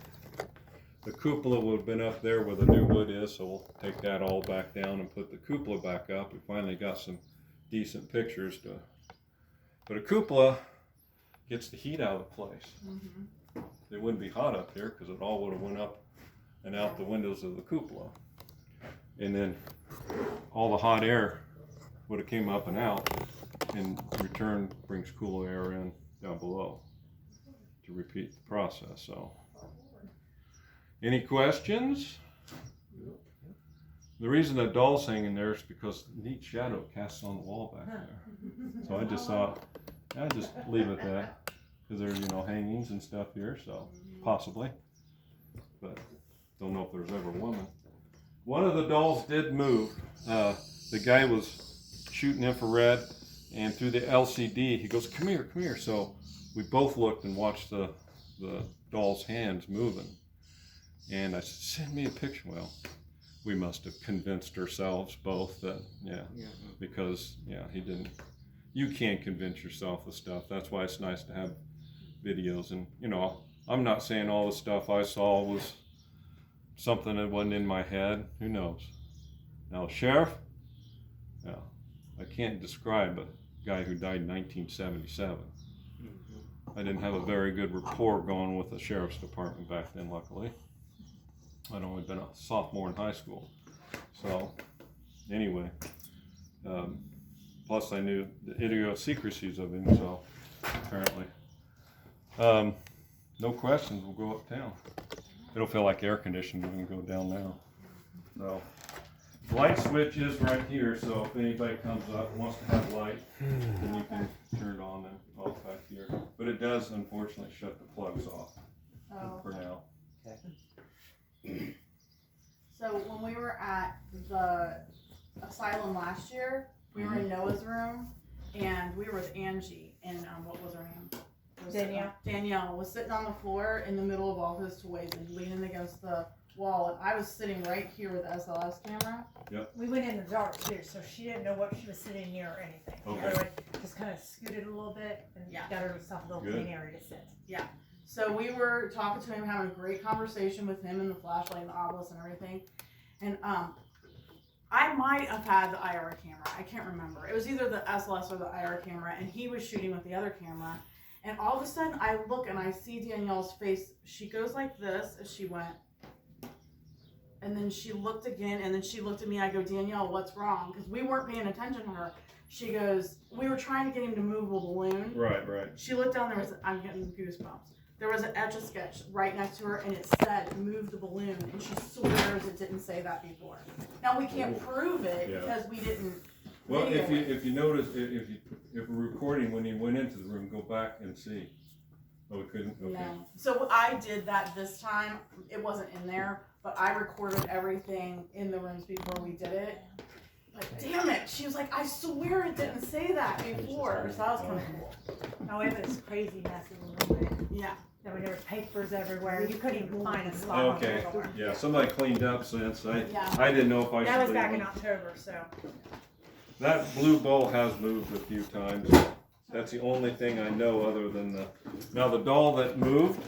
The cupola would have been up there where the new wood is, so we'll take that all back down and put the cupola back up. We finally got some decent pictures but a cupola gets the heat out of the place. Mm-hmm. It wouldn't be hot up here because it all would have went up and out the windows of the cupola. And then all the hot air would have came up and out, and return brings cooler air in down below to repeat the process. So, any questions? The reason the doll's hanging there is because neat shadow casts on the wall back there. So I just thought, I'd just leave it that, because there's hangings and stuff here, so possibly, but don't know if there's ever a woman. One of the dolls did move. The guy was shooting infrared, and through the LCD, he goes, come here. So we both looked and watched the doll's hands moving. And I said, send me a picture. Well, we must have convinced ourselves both that, because, he didn't. You can't convince yourself of stuff. That's why it's nice to have videos. And, I'm not saying all the stuff I saw was something that wasn't in my head. Who knows? Now, Sheriff, I can't describe a guy who died in 1977. I didn't have a very good rapport going with the sheriff's department back then, luckily. I'd only been a sophomore in high school. So, anyway, plus I knew the idiosyncrasies of him, so apparently. No questions, we'll go uptown. It'll feel like air conditioning when we go down now. So, light switch is right here, so if anybody comes up and wants to have light, then you can turn it on and off back here. But it does, unfortunately, shut the plugs off for now. So when we were at the asylum last year, we were in Noah's room, and we were with Angie, and what was her name? Danielle was sitting on the floor in the middle of all his toys and leaning against the wall, and I was sitting right here with the SLS camera. Yep. We went in the dark too, so she didn't know what she was sitting near or anything. Okay. So I just kind of scooted a little bit and got herself a little clean area to sit. Yeah. So we were talking to him, having a great conversation with him and the flashlight and the obelisk and everything. And I might have had the IR camera. I can't remember. It was either the SLS or the IR camera, and he was shooting with the other camera. And all of a sudden, I look and I see Danielle's face. She goes like this as she went. And then she looked again, and then she looked at me. I go, Danielle, what's wrong? Because we weren't paying attention to her. She goes, we were trying to get him to move a balloon. Right. She looked down, I'm getting goosebumps. There was an Etch-a-Sketch right next to her, and it said, move the balloon, and she swears it didn't say that before. Now, we can't prove it because we didn't. Well, if you notice, if we're recording when he went into the room, go back and see. Oh, we couldn't, okay. No. So I did that this time. It wasn't in there, but I recorded everything in the rooms before we did it. Like, damn it. She was like, I swear it didn't say that before. So that was kind of cool. Oh, it was crazy messy when we went. Yeah. I mean, there was papers everywhere. You couldn't even find a spot. on the Okay, floor. yeah, somebody cleaned up since, Yeah. I didn't know if I should. That was leave back them. in October, so. That blue bowl has moved a few times. That's the only thing I know other than now the doll that moved,